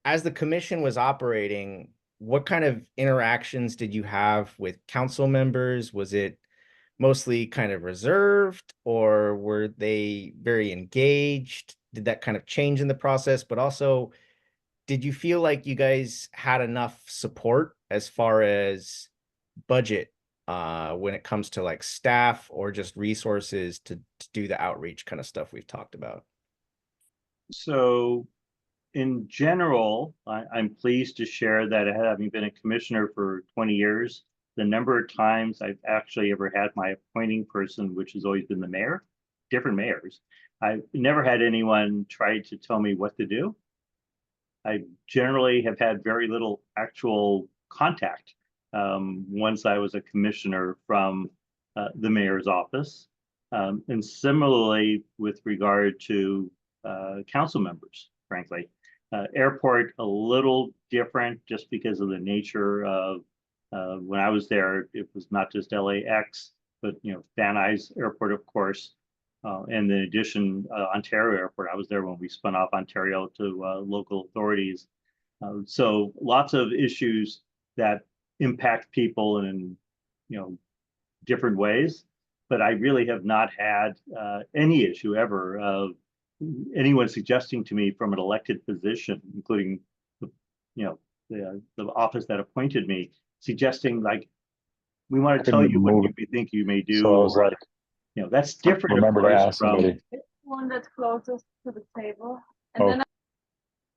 as the commission was operating, what kind of interactions did you have with council members? Was it mostly kind of reserved, or were they very engaged? Did that kind of change in the process? But also, did you feel like you guys had enough support as far as budget when it comes to like staff or just resources to do the outreach kind of stuff we've talked about? So in general, I'm pleased to share that having been a commissioner for 20 years, the number of times I've actually ever had my appointing person, which has always been the mayor, different mayors, I've never had anyone try to tell me what to do. I generally have had very little actual contact once I was a commissioner from the mayor's office. And similarly with regard to council members, frankly. Airport, a little different just because of the nature of when I was there, it was not just LAX, but Van Nuys Airport, of course. And in addition, Ontario Airport. I was there when we spun off Ontario to local authorities. So lots of issues that impact people in different ways. But I really have not had any issue ever of anyone suggesting to me from an elected position, including the office that appointed me, suggesting like, we want to tell you what we think you may do. So I was like, that's different. remember to of course, ask somebody. One that's closest to the table. Oh. And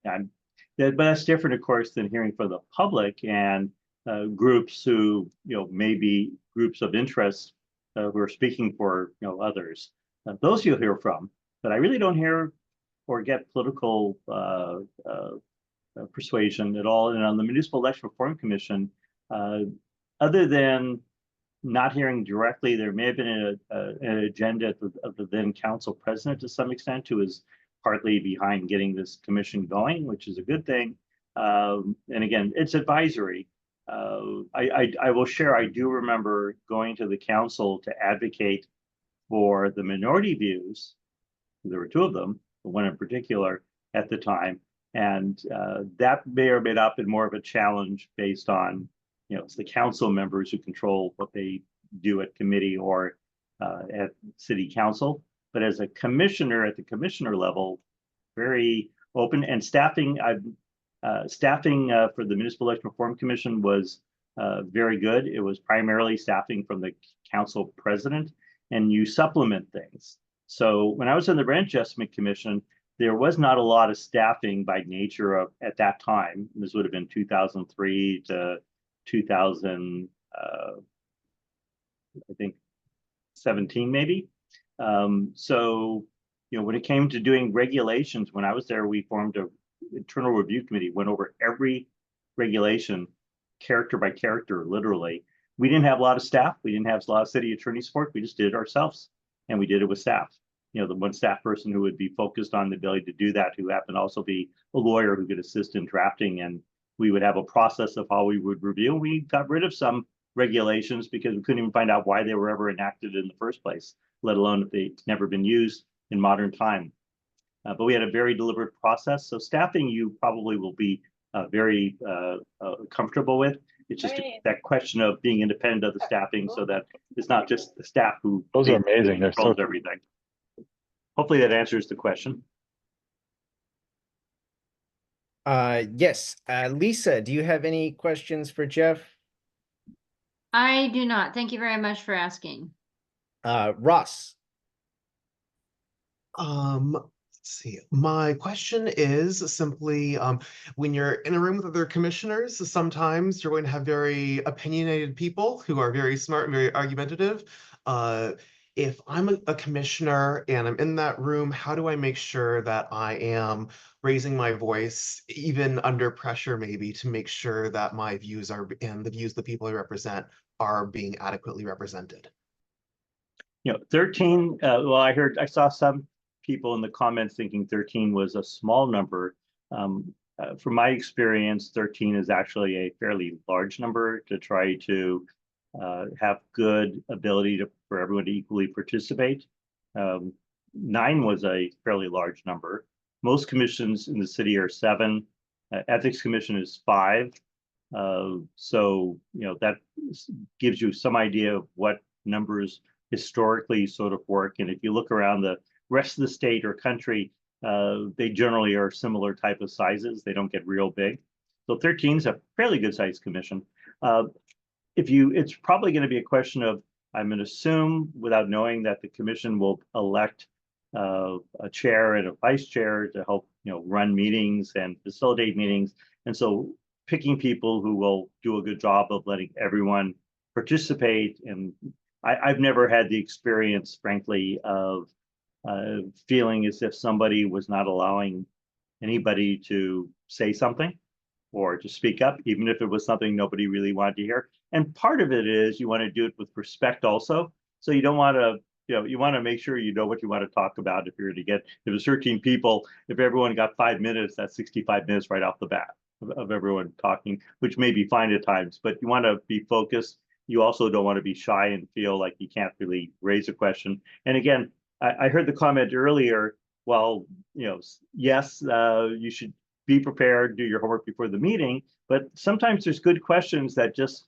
then But that's different, of course, than hearing from the public and groups who, may be groups of interest who are speaking for, others. Those you'll hear from, but I really don't hear or get political persuasion at all. And on the Municipal Election Reform Commission, other than not hearing directly, there may have been an agenda of the then council president to some extent, who is partly behind getting this commission going, which is a good thing. And again, it's advisory. I will share, I do remember going to the council to advocate for the minority views. There were two of them, one in particular at the time. And that may or may not have been more of a challenge based on, it's the council members who control what they do at committee or at city council. But as a commissioner at the commissioner level, very open. And staffing, staffing for the Municipal Election Reform Commission was very good. It was primarily staffing from the council president, and you supplement things. So when I was in the Rent Adjustment Commission, there was not a lot of staffing by nature of at that time. This would have been 2003 to 2000, I think 17 maybe. So, when it came to doing regulations, when I was there, we formed a internal review committee, went over every regulation, character by character, literally. We didn't have a lot of staff. We didn't have a lot of city attorney support. We just did it ourselves, and we did it with staff. The one staff person who would be focused on the ability to do that, who happened to also be a lawyer who could assist in drafting, and we would have a process of how we would review. We got rid of some regulations because we couldn't even find out why they were ever enacted in the first place, let alone if they'd never been used in modern time. But we had a very deliberate process. So staffing, you probably will be very comfortable with. It's just that question of being independent of the staffing, so that it's not just the staff who Those are amazing. They're so everything. Hopefully that answers the question. Yes. Lisa, do you have any questions for Jeff? I do not. Thank you very much for asking. Ross. Let's see. My question is simply, when you're in a room with other commissioners, sometimes you're going to have very opinionated people who are very smart and very argumentative. If I'm a commissioner and I'm in that room, how do I make sure that I am raising my voice, even under pressure, maybe, to make sure that my views are, and the views of the people I represent, are being adequately represented? 13, well, I saw some people in the comments thinking 13 was a small number. From my experience, 13 is actually a fairly large number to try to have good ability for everyone to equally participate. 9 was a fairly large number. Most commissions in the city are 7. Ethics Commission is 5. So, that gives you some idea of what numbers historically sort of work. And if you look around the rest of the state or country, they generally are similar type of sizes. They don't get real big. So 13 is a fairly good sized commission. It's probably going to be a question of, I'm going to assume, without knowing, that the commission will elect a chair and a vice chair to help, run meetings and facilitate meetings. And so picking people who will do a good job of letting everyone participate. And I've never had the experience, frankly, of feeling as if somebody was not allowing anybody to say something or to speak up, even if it was something nobody really wanted to hear. And part of it is you want to do it with respect also. So you don't want to you want to make sure you know what you want to talk about. If you're going to get, if there's 13 people, if everyone got 5 minutes, that's 65 minutes right off the bat of everyone talking, which may be fine at times, but you want to be focused. You also don't want to be shy and feel like you can't really raise a question. And again, I heard the comment earlier, well, yes, you should be prepared, do your homework before the meeting, but sometimes there's good questions that just,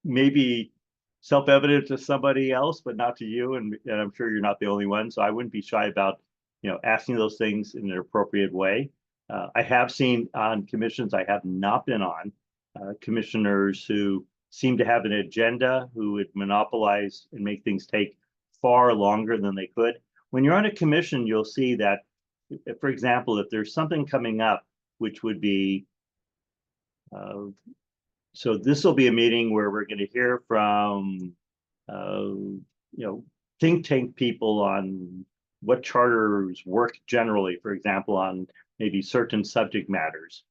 maybe self-evident to somebody else, but not to you. And I'm sure you're not the only one. So I wouldn't be shy about, asking those things in an appropriate way. I have seen on commissions I have not been on, commissioners who seem to have an agenda, who would monopolize and make things take far longer than they could. When you're on a commission, you'll see that, for example, if there's something coming up, which would be, so this will be a meeting where we're going to hear from, think tank people on what charters work generally, for example, on maybe certain subject matters.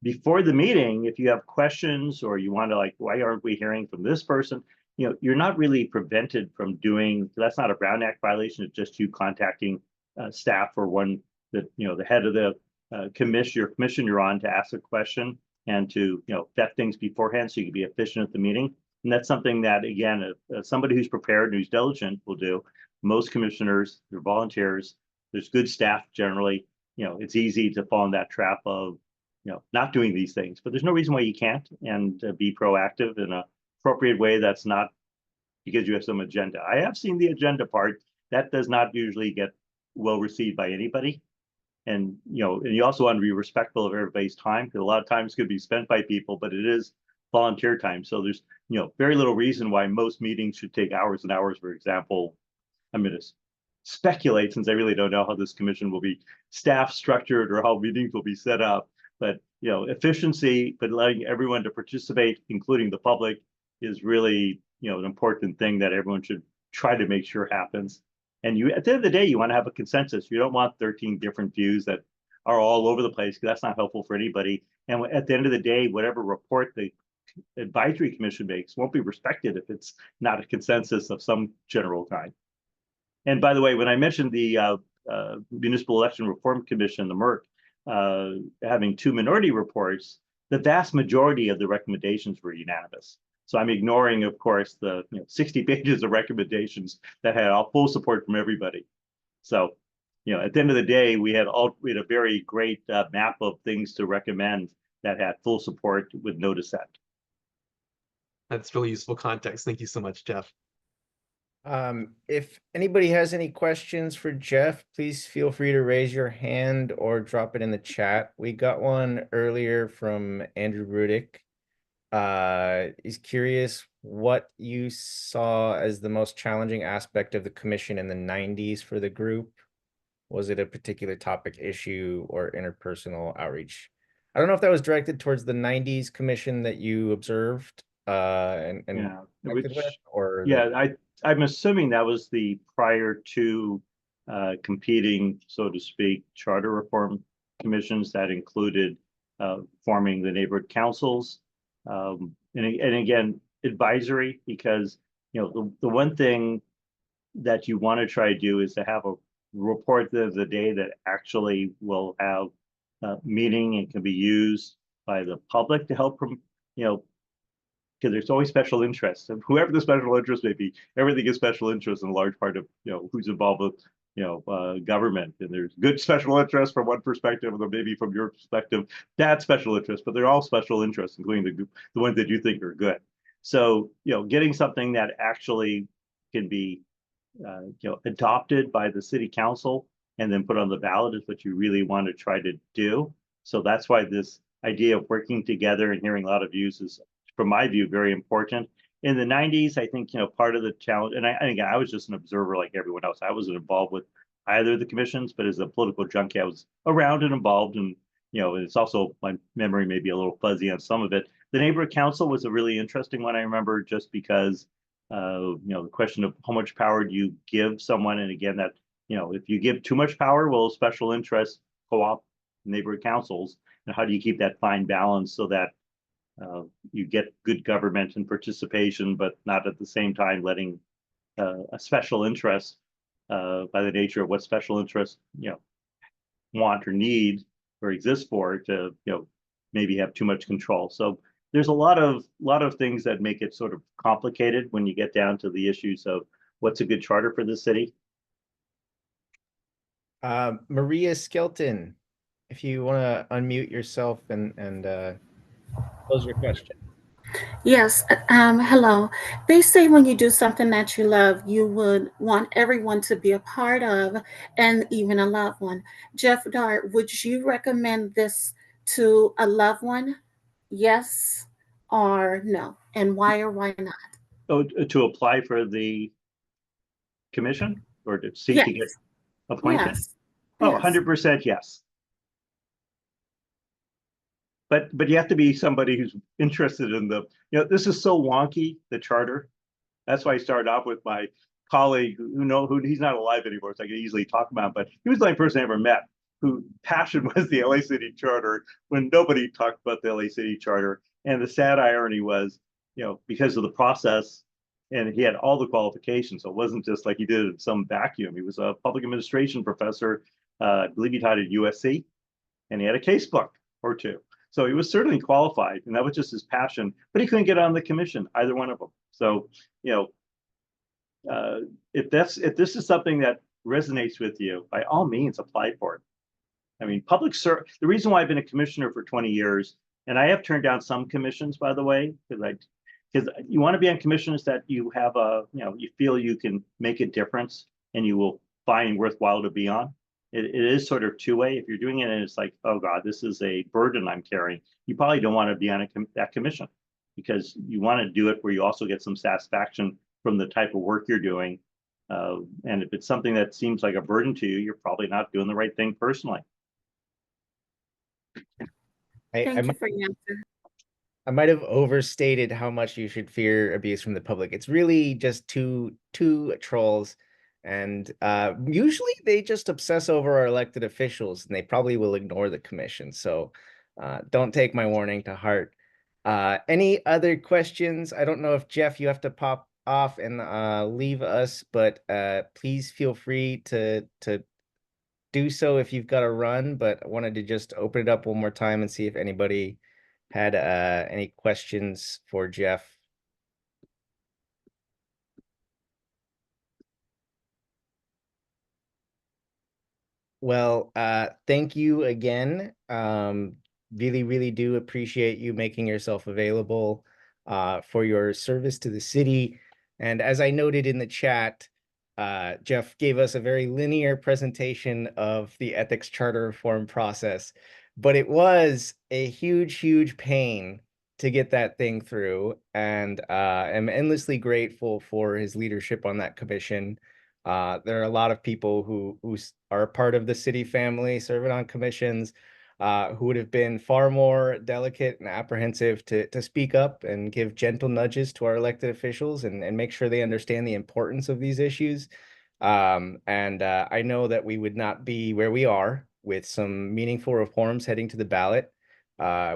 Before the meeting, if you have questions or you want to why aren't we hearing from this person? You're not really prevented from doing, that's not a Brown Act violation. It's just you contacting staff or the head of the commission you're on to ask a question and to vet things beforehand so you can be efficient at the meeting. And that's something that, again, somebody who's prepared and who's diligent will do. Most commissioners, they're volunteers. There's good staff generally. It's easy to fall in that trap of not doing these things, but there's no reason why you can't, and be proactive in an appropriate way. That's not because you have some agenda. I have seen the agenda part. That does not usually get well received by anybody. And you also want to be respectful of everybody's time, because a lot of times could be spent by people, but it is volunteer time. So there's very little reason why most meetings should take hours and hours. For example, I'm going to speculate, since I really don't know how this commission will be staff structured or how meetings will be set up, but efficiency, but allowing everyone to participate, including the public, is really an important thing that everyone should try to make sure happens. And at the end of the day, you want to have a consensus. You don't want 13 different views that are all over the place, because that's not helpful for anybody. And at the end of the day, whatever report the advisory commission makes won't be respected if it's not a consensus of some general kind. And by the way, when I mentioned the Municipal Election Reform Commission, the MERC, having 2 minority reports, the vast majority of the recommendations were unanimous. So I'm ignoring, of course, the 60 pages of recommendations that had all full support from everybody. So, at the end of the day, we had a very great map of things to recommend that had full support with no dissent. That's really useful context. Thank you so much, Jeff. If anybody has any questions for Jeff, please feel free to raise your hand or drop it in the chat. We got one earlier from Andrew Rudick. He's curious what you saw as the most challenging aspect of the commission in the 90s for the group. Was it a particular topic, issue, or interpersonal outreach? I don't know if that was directed towards the 90s commission that you observed and I'm assuming that was the prior to competing, so to speak, charter reform commissions that included forming the neighborhood councils. And again, advisory, because the one thing that you want to try to do is to have a report at the end of the day that actually will have meaning and can be used by the public to help from because there's always special interests, and whoever the special interest may be, everything is special interest in a large part of who's involved with government. And there's good special interest from one perspective, or maybe from your perspective, bad special interest, but they're all special interests, including the ones that you think are good. So, getting something that actually can be, adopted by the city council and then put on the ballot is what you really want to try to do. So that's why this idea of working together and hearing a lot of views is, from my view, very important. In the 90s, I think, part of the challenge, and again, I was just an observer like everyone else. I wasn't involved with either of the commissions, but as a political junkie, I was around and involved. And, it's also, my memory may be a little fuzzy on some of it. The neighborhood council was a really interesting one, I remember, just because, the question of how much power do you give someone? And again, that, if you give too much power, will special interests co-opt neighborhood councils? And how do you keep that fine balance so that you get good government and participation, but not at the same time letting a special interest by the nature of what special interest, want or need or exist for to, maybe have too much control. So there's a lot of things that make it sort of complicated when you get down to the issues of what's a good charter for the city. Maria Skelton, if you want to unmute yourself and pose your question. Yes, hello. They say when you do something that you love, you would want everyone to be a part of, and even a loved one. Jeff Dart, would you recommend this to a loved one? Yes or no? And why or why not? Oh, to apply for the commission or to seek Yes. to get appointed? Yes. Oh, Yes. 100% yes. But you have to be somebody who's interested in this is so wonky, the charter. That's why I started off with my colleague who he's not alive anymore, so I can easily talk about him, but he was the only person I ever met who passion was the LA City Charter when nobody talked about the LA City Charter. And the sad irony was, because of the process, and he had all the qualifications. So it wasn't just like he did it in some vacuum. He was a public administration professor. I believe he taught at USC, and he had a case book or two. So he was certainly qualified, and that was just his passion, but he couldn't get on the commission, either one of them. So, if this is something that resonates with you, by all means, apply for it. I mean, the reason why I've been a commissioner for 20 years, and I have turned down some commissions, by the way, because you want to be on commissions that you have you feel you can make a difference and you will find worthwhile to be on. It is sort of two-way. If you're doing it and it's like, oh God, this is a burden I'm carrying, you probably don't want to be on that commission, because you want to do it where you also get some satisfaction from the type of work you're doing. And if it's something that seems like a burden to you, you're probably not doing the right thing personally. Thank you for your answer. I might have overstated how much you should fear abuse from the public. It's really just two trolls. And usually they just obsess over our elected officials, and they probably will ignore the commission. So don't take my warning to heart. Any other questions? I don't know if Jeff, you have to pop off and leave us, but please feel free to do so if you've got to run. But I wanted to just open it up one more time and see if anybody had any questions for Jeff. Well, thank you again. Really, really do appreciate you making yourself available for your service to the city. And as I noted in the chat, Jeff gave us a very linear presentation of the ethics charter reform process, but it was a huge, huge pain to get that thing through. And I'm endlessly grateful for his leadership on that commission. There are a lot of people who are a part of the city family serving on commissions who would have been far more delicate and apprehensive to speak up and give gentle nudges to our elected officials and make sure they understand the importance of these issues. I know that we would not be where we are with some meaningful reforms heading to the ballot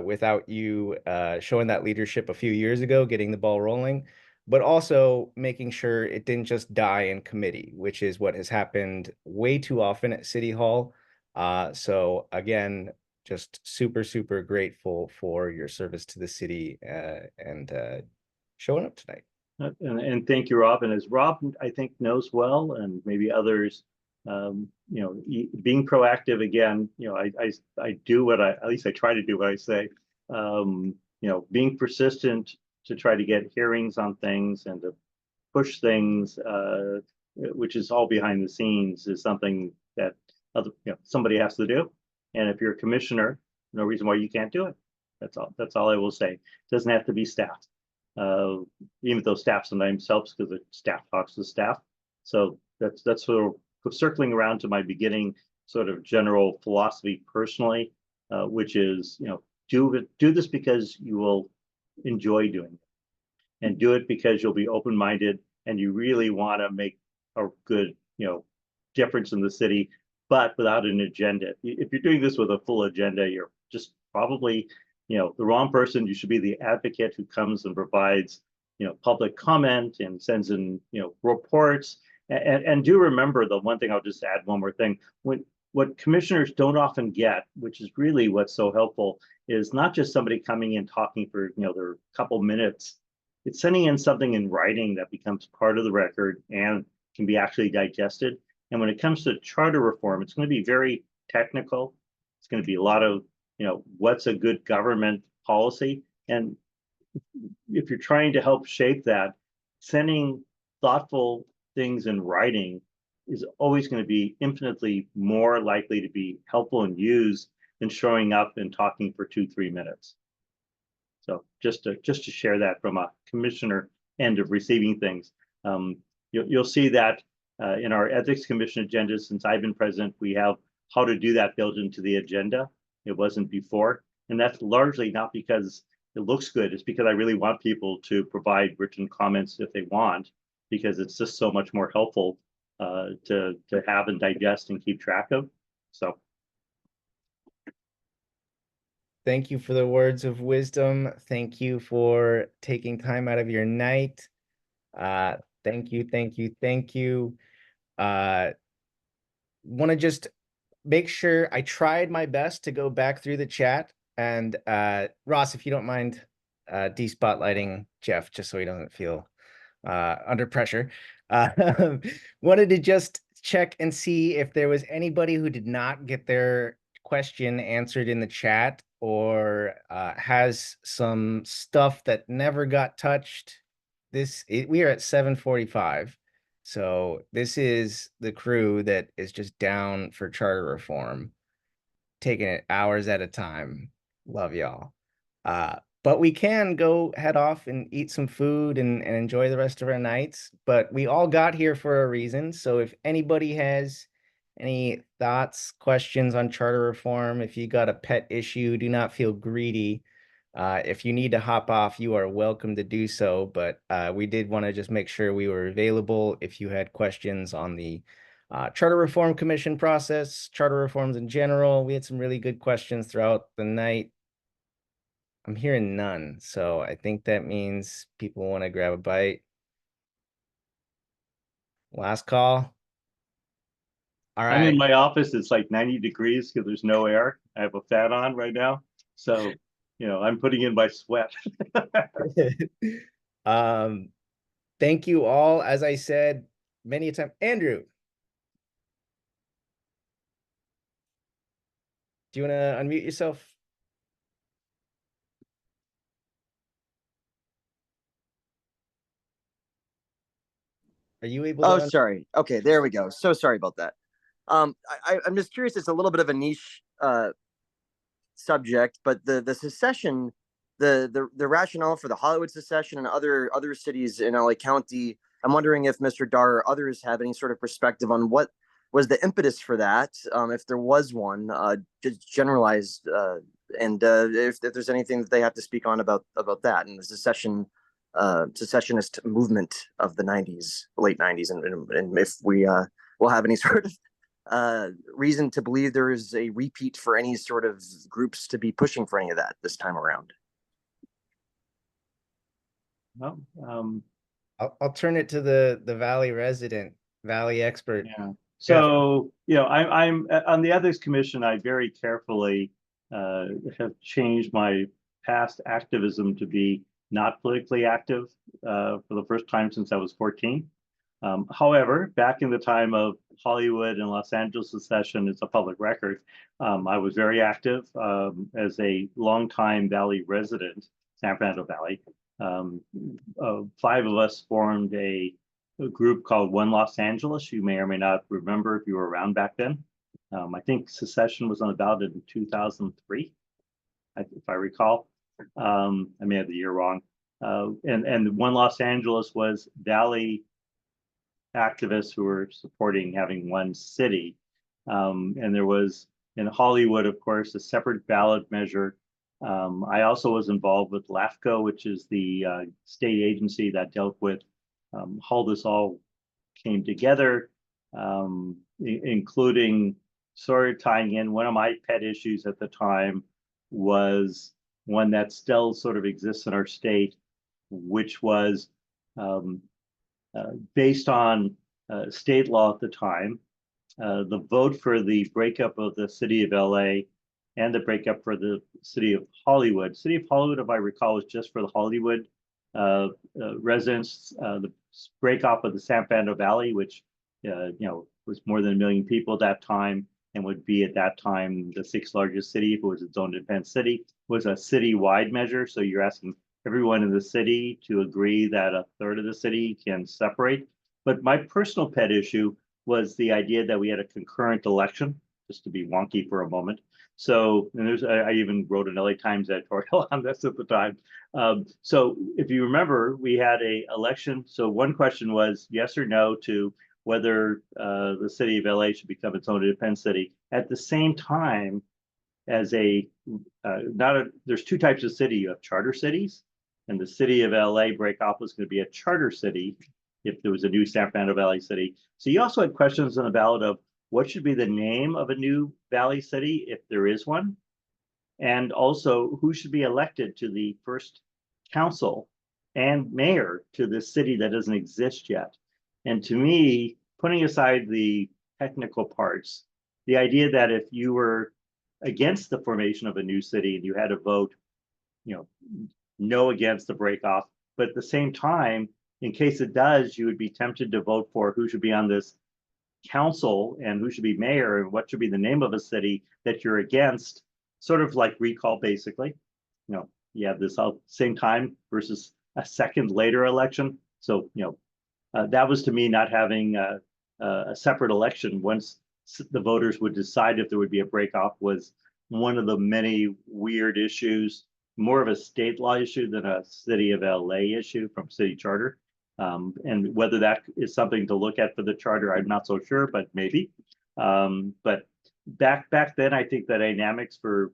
without you showing that leadership a few years ago, getting the ball rolling, but also making sure it didn't just die in committee, which is what has happened way too often at City Hall. So again, just super, super grateful for your service to the city and showing up tonight. And thank you, Rob. And as Rob, I think, knows well, and maybe others, being proactive again, I do what at least I try to do what I say, being persistent to try to get hearings on things and to push things, which is all behind the scenes, is something that somebody has to do. And if you're a commissioner, no reason why you can't do it. That's all I will say. It doesn't have to be staff. Even though staff sometimes helps because the staff talks to staff. So that's sort of circling around to my beginning sort of general philosophy personally, which is, do this because you will enjoy doing it, and do it because you'll be open-minded and you really want to make a good, difference in the city, but without an agenda. If you're doing this with a full agenda, you're just probably, the wrong person. You should be the advocate who comes and provides public comment and sends in, reports. And do remember the one thing, I'll just add one more thing. What commissioners don't often get, which is really what's so helpful, is not just somebody coming in talking for, their couple minutes. It's sending in something in writing that becomes part of the record and can be actually digested. And when it comes to charter reform, it's going to be very technical. It's going to be a lot of, what's a good government policy. And if you're trying to help shape that, sending thoughtful things in writing is always going to be infinitely more likely to be helpful and used than showing up and talking for 2-3 minutes. So just to share that from a commissioner end of receiving things. You'll see that in our ethics commission agenda, since I've been president, we have how to do that built into the agenda. It wasn't before. And that's largely not because it looks good. It's because I really want people to provide written comments if they want, because it's just so much more helpful to have and digest and keep track of. So. Thank you for the words of wisdom. Thank you for taking time out of your night. Thank you, thank you, thank you. Want to just make sure I tried my best to go back through the chat. And Ross, if you don't mind de-spotlighting Jeff, just so he doesn't feel under pressure. Wanted to just check and see if there was anybody who did not get their question answered in the chat, or has some stuff that never got touched. We are at 7:45. So this is the crew that is just down for charter reform, taking it hours at a time. Love y'all. But we can go head off and eat some food and enjoy the rest of our nights. But we all got here for a reason. So if anybody has any thoughts, questions on charter reform, if you got a pet issue, do not feel greedy. If you need to hop off, you are welcome to do so. But we did want to just make sure we were available if you had questions on the Charter Reform Commission process, charter reforms in general. We had some really good questions throughout the night. I'm hearing none, so I think that means people want to grab a bite. Last call. All I'm in right. my office. It's like 90 degrees because there's no air. I have a fan on right now. So, I'm putting in my sweat. Thank you all. As I said many a time, Andrew, do you want to unmute yourself? Are you able to? Oh, sorry. Okay, there we go. So sorry about that. I'm just curious. It's a little bit of a niche subject, but the secession, the rationale for the Hollywood secession and other cities in LA County. I'm wondering if Mr. Dar or others have any sort of perspective on what was the impetus for that, if there was one, just generalized, and if there's anything that they have to speak on about that and the secessionist movement of the 90s, late 90s, and if we will have any sort of reason to believe there is a repeat for any sort of groups to be pushing for any of that this time around. Well, I'll turn it to the Valley resident, Valley expert. Yeah. So, I'm on the Ethics Commission. I very carefully have changed my past activism to be not politically active for the first time since I was 14. However, back in the time of Hollywood and Los Angeles secession, it's a public record. I was very active as a longtime Valley resident, San Fernando Valley. 5 of us formed a group called One Los Angeles. You may or may not remember if you were around back then. I think secession was on the ballot in 2003, if I recall. I may have the year wrong. And One Los Angeles was Valley activists who were supporting having one city. And there was in Hollywood, of course, a separate ballot measure. I also was involved with LAFCO, which is the state agency that dealt with how this all came together, including sort of tying in one of my pet issues at the time was one that still sort of exists in our state, which was based on state law at the time. The vote for the breakup of the city of LA and the breakup for the city of Hollywood. City of Hollywood, if I recall, was just for the Hollywood residents. The breakup of the San Fernando Valley, which was more than 1 million people at that time, and would be at that time the 6th largest city if it was its own independent city, was a citywide measure. So you're asking everyone in the city to agree that a third of the city can separate. But my personal pet issue was the idea that we had a concurrent election, just to be wonky for a moment. So, and I even wrote an LA Times editorial on this at the time. So if you remember, we had a election. So one question was yes or no to whether the city of LA should become its own independent city. At the same time, as there's two types of city. You have charter cities, and the city of LA breakup was going to be a charter city if there was a new San Fernando Valley city. So you also had questions on the ballot of what should be the name of a new Valley city if there is one, and also who should be elected to the first council and mayor to this city that doesn't exist yet. And to me, putting aside the technical parts, the idea that if you were against the formation of a new city and you had to vote, no against the breakoff, but at the same time, in case it does, you would be tempted to vote for who should be on this council and who should be mayor and what should be the name of a city that you're against, sort of like recall, basically. You have this same time versus a second later election. So, that was to me not having a separate election once the voters would decide if there would be a breakoff was one of the many weird issues, more of a state law issue than a city of LA issue from city charter. And whether that is something to look at for the charter, I'm not so sure, but maybe. But back then, I think the dynamics for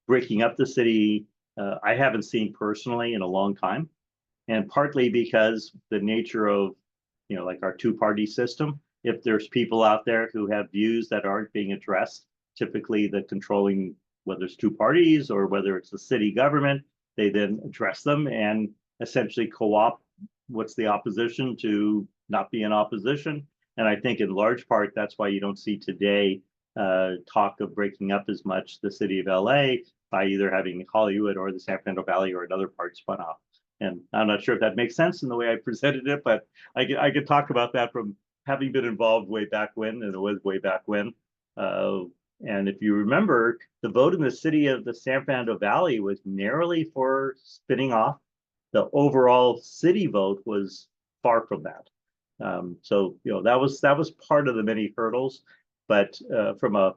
breaking up the city, I haven't seen personally in a long time. And partly because the nature of, like our two-party system, if there's people out there who have views that aren't being addressed, typically the controlling, whether it's two parties or whether it's the city government, they then address them and essentially co-opt what's the opposition to not be in opposition. And I think in large part, that's why you don't see today talk of breaking up as much the city of LA by either having Hollywood or the San Fernando Valley or another part spun off. And I'm not sure if that makes sense in the way I presented it, but I could talk about that from having been involved way back when, and it was way back when. And if you remember, the vote in the city of the San Fernando Valley was narrowly for spinning off. The overall city vote was far from that. So that was part of the many hurdles. But from a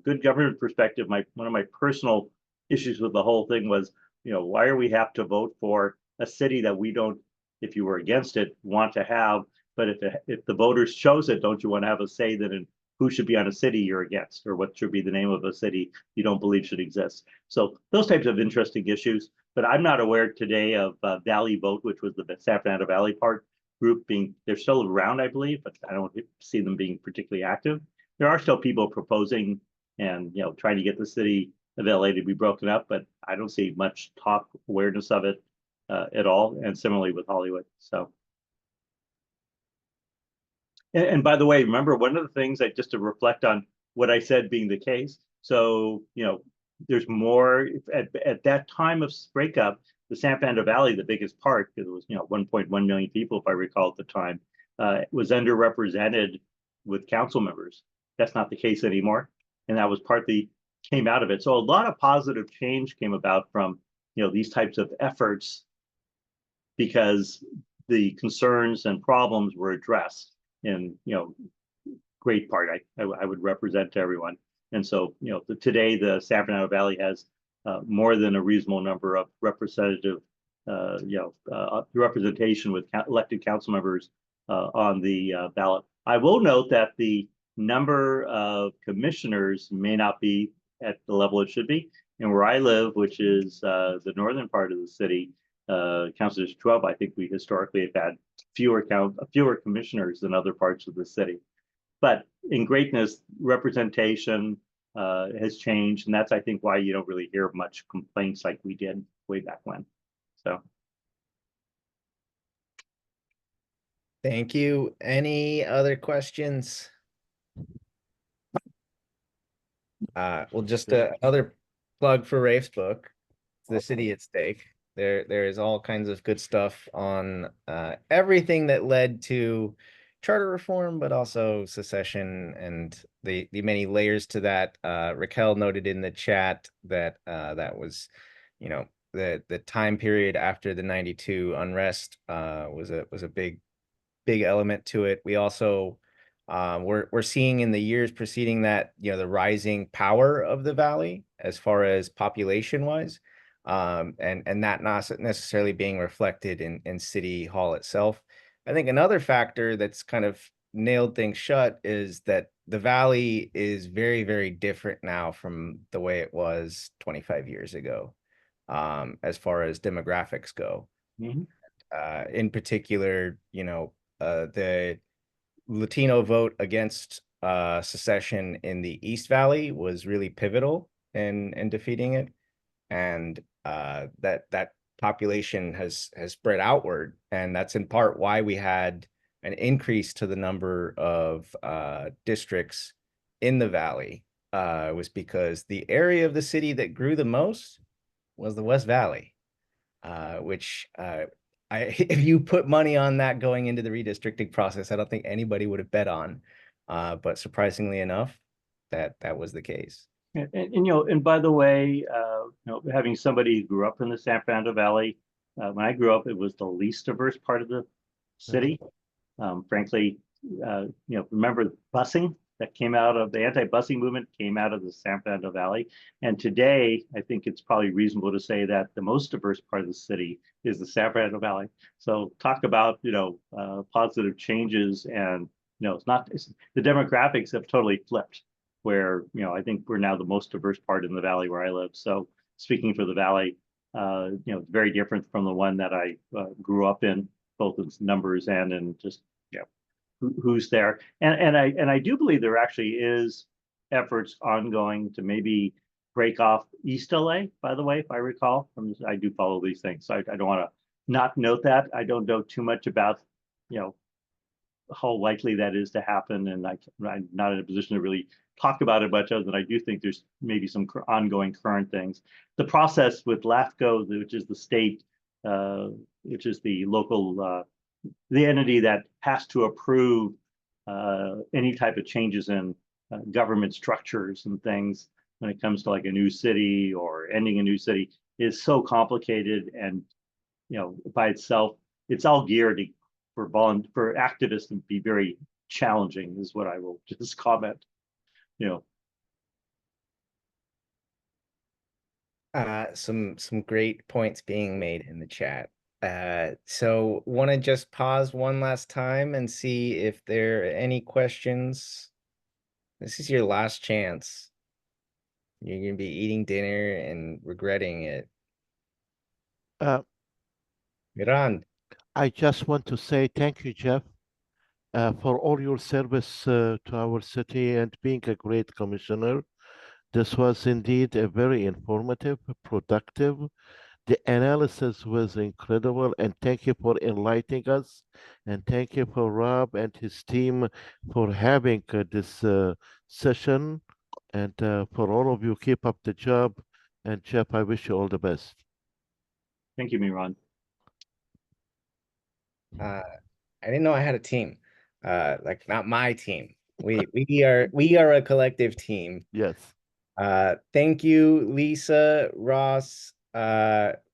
good government perspective, one of my personal issues with the whole thing was why are we have to vote for a city that we don't, if you were against it, want to have, but if the voters chose it, don't you want to have a say that in who should be on a city you're against, or what should be the name of a city you don't believe should exist? So those types of interesting issues, but I'm not aware today of Valley Vote, which was the San Fernando Valley part group they're still around, I believe, but I don't see them being particularly active. There are still people proposing and trying to get the city of LA to be broken up, but I don't see much talk awareness of it at all, and similarly with Hollywood. So, and by the way, remember one of the things just to reflect on what I said being the case. So, there's more at that time of breakup, the San Fernando Valley, the biggest part, because it was 1.1 million people, if I recall at the time, was underrepresented with council members. That's not the case anymore, and that was partly came out of it. So a lot of positive change came about from these types of efforts, because the concerns and problems were addressed in great part. I would represent to everyone. And so today the San Fernando Valley has more than a reasonable number of representative representation with elected council members on the ballot. I will note that the number of commissioners may not be at the level it should be. And where I live, which is the northern part of the city, Council District 12, I think we historically have had fewer commissioners than other parts of the city. But in greatness, representation has changed, and that's, I think, why you don't really hear much complaints like we did way back when. So Thank you. Any other questions? Well, just another plug for Rafe's book, The City at Stake. There is all kinds of good stuff on everything that led to charter reform, but also secession and the many layers to that. Raquel noted in the chat that that was, you know, the time period after the 92 unrest was a big element to it. We also we're seeing in the years preceding that, you know, the rising power of the valley as far as population wise, and that not necessarily being reflected in City Hall itself. I think another factor that's kind of nailed things shut is that the valley is very, very different now from the way it was 25 years ago, as far as demographics go. Mhm. In particular, you know, the Latino vote against secession in the East Valley was really pivotal in defeating it, and that population has spread outward, and that's in part why we had an increase to the number of districts in the valley. Was because the area of the city that grew the most was the West Valley, which if you put money on that going into the redistricting process, I don't think anybody would have bet on. But surprisingly enough, that was the case. And you know, and by the way, you know, having somebody who grew up in the San Fernando Valley, when I grew up, it was the least diverse part of the city. Frankly, you know, remember busing that came out of the anti-busing movement came out of the San Fernando Valley. And today, I think it's probably reasonable to say that the most diverse part of the city is the San Fernando Valley. So talk about, you know, positive changes, and, you know, the demographics have totally flipped, where, you know, I think we're now the most diverse part in the valley where I live. So speaking for the valley, you know, very different from the one that I grew up in, both in numbers and in just, you know, who's there. And I do believe there actually is efforts ongoing to maybe break off East LA, by the way, if I recall. I do follow these things. So I don't want to not note that. I don't know too much about, you know, how likely that is to happen. And I'm not in a position to really talk about it much, other than I do think there's maybe some ongoing current things. The process with LAFCO, which is the state, which is the local, the entity that has to approve any type of changes in government structures and things when it comes to like a new city or ending a new city, is so complicated. And, you know, by itself, it's all geared for activists to be very challenging, is what I will just comment. You know, some great points being made in the chat. So want to just pause one last time and see if there are any questions. This is your last chance. You're going to be eating dinner and regretting it. Miran. I just want to say thank you, Jeff, for all your service to our city and being a great commissioner. This was indeed a very informative, productive. The analysis was incredible, and thank you for enlightening us. And thank you for Rob and his team for having this session. And for all of you, keep up the job. And Jeff, I wish you all the best. Thank you, Miran. I didn't know I had a team. Like not my team. We are a collective team. Yes. Thank you, Lisa, Ross.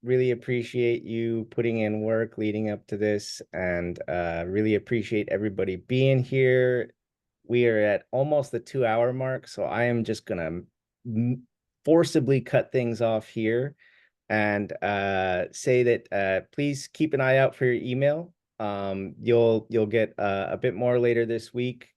Really appreciate you putting in work leading up to this, and really appreciate everybody being here. We are at almost the 2-hour mark, so I am just gonna forcibly cut things off here and say that please keep an eye out for your email. You'll get a bit more later this week.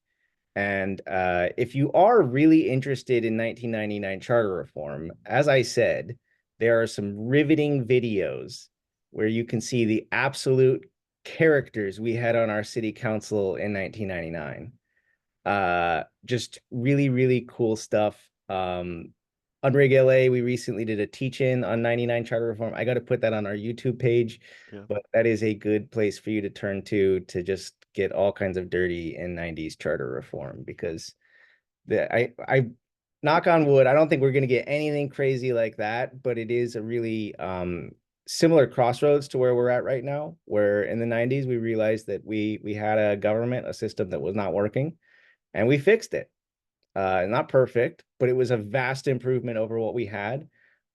And if you are really interested in 1999 charter reform, as I said, there are some riveting videos where you can see the absolute characters we had on our city council in 1999. Just really, really cool stuff. Unrig LA, we recently did a teach-in on 99 charter reform. I got to put that on our YouTube page, but that is a good place for you to turn to just get all kinds of dirty in 90s charter reform, because I knock on wood, I don't think we're going to get anything crazy like that, but it is a really similar crossroads to where we're at right now, where in the 90s we realized that we had a government, a system that was not working, and we fixed it. Not perfect, but it was a vast improvement over what we had.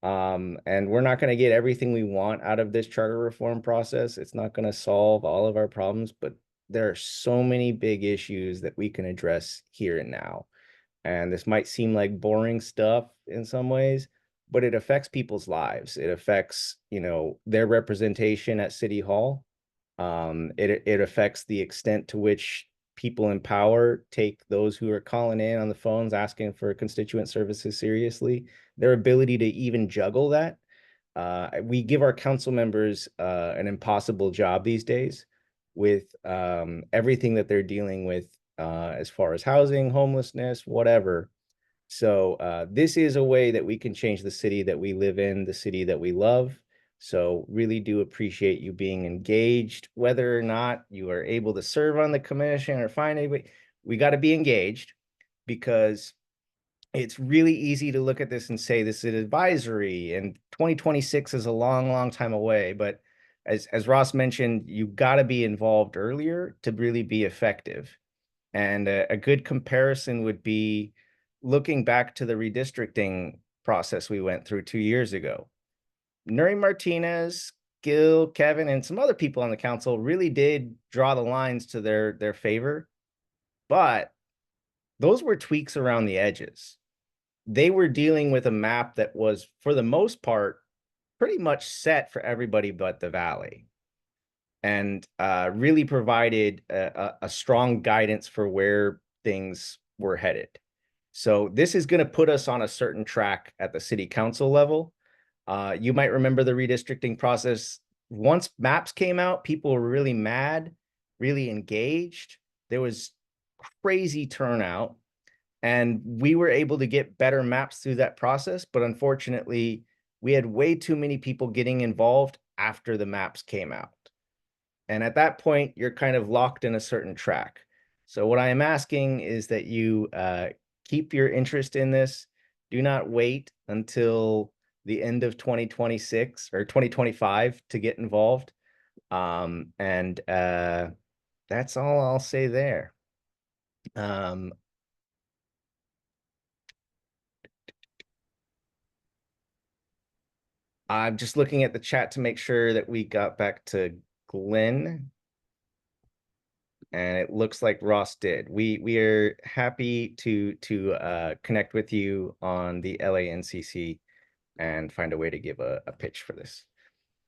And we're not going to get everything we want out of this charter reform process. It's not going to solve all of our problems, but there are so many big issues that we can address here and now. And this might seem like boring stuff in some ways, but it affects people's lives. It affects, you know, their representation at City Hall. It affects the extent to which people in power take those who are calling in on the phones asking for constituent services seriously. Their ability to even juggle that. We give our council members an impossible job these days with everything that they're dealing with as far as housing, homelessness, whatever. So this is a way that we can change the city that we live in, the city that we love. So really do appreciate you being engaged, whether or not you are able to serve on the commission or find anybody. We got to be engaged, because it's really easy to look at this and say this is advisory and 2026 is a long, long time away. But as Ross mentioned, you got to be involved earlier to really be effective. And a good comparison would be looking back to the redistricting process we went through 2 years ago. Nury Martinez, Gil, Kevin, and some other people on the council really did draw the lines to their favor, but those were tweaks around the edges. They were dealing with a map that was, for the most part, pretty much set for everybody but the Valley, and really provided a strong guidance for where things were headed. So this is going to put us on a certain track at the city council level. You might remember the redistricting process. Once maps came out, people were really mad, really engaged. There was crazy turnout, and we were able to get better maps through that process. But unfortunately, we had way too many people getting involved after the maps came out. And at that point, you're kind of locked in a certain track. So what I am asking is that you keep your interest in this. Do not wait until the end of 2026 or 2025 to get involved. And that's all I'll say there. I'm just looking at the chat to make sure that we got back to Glenn. And it looks like Ross did. We are happy to connect with you on the LANCC and find a way to give a pitch for this.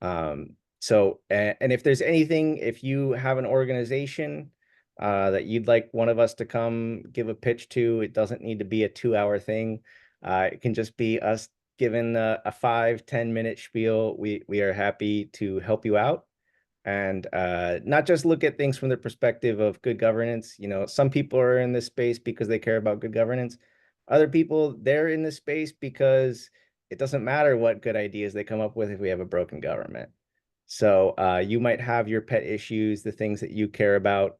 So, and if there's anything, if you have an organization that you'd like one of us to come give a pitch to, it doesn't need to be a 2-hour thing. It can just be us giving a 5-10 minute spiel. We are happy to help you out. And not just look at things from the perspective of good governance. You know, some people are in this space because they care about good governance. Other people, they're in this space because it doesn't matter what good ideas they come up with if we have a broken government. So you might have your pet issues, the things that you care about,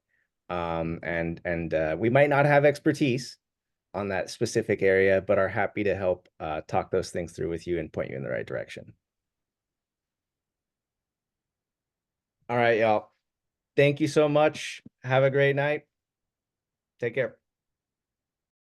and we might not have expertise on that specific area, but are happy to help talk those things through with you and point you in the right direction. All right, y'all. Thank you so much. Have a great night. Take care.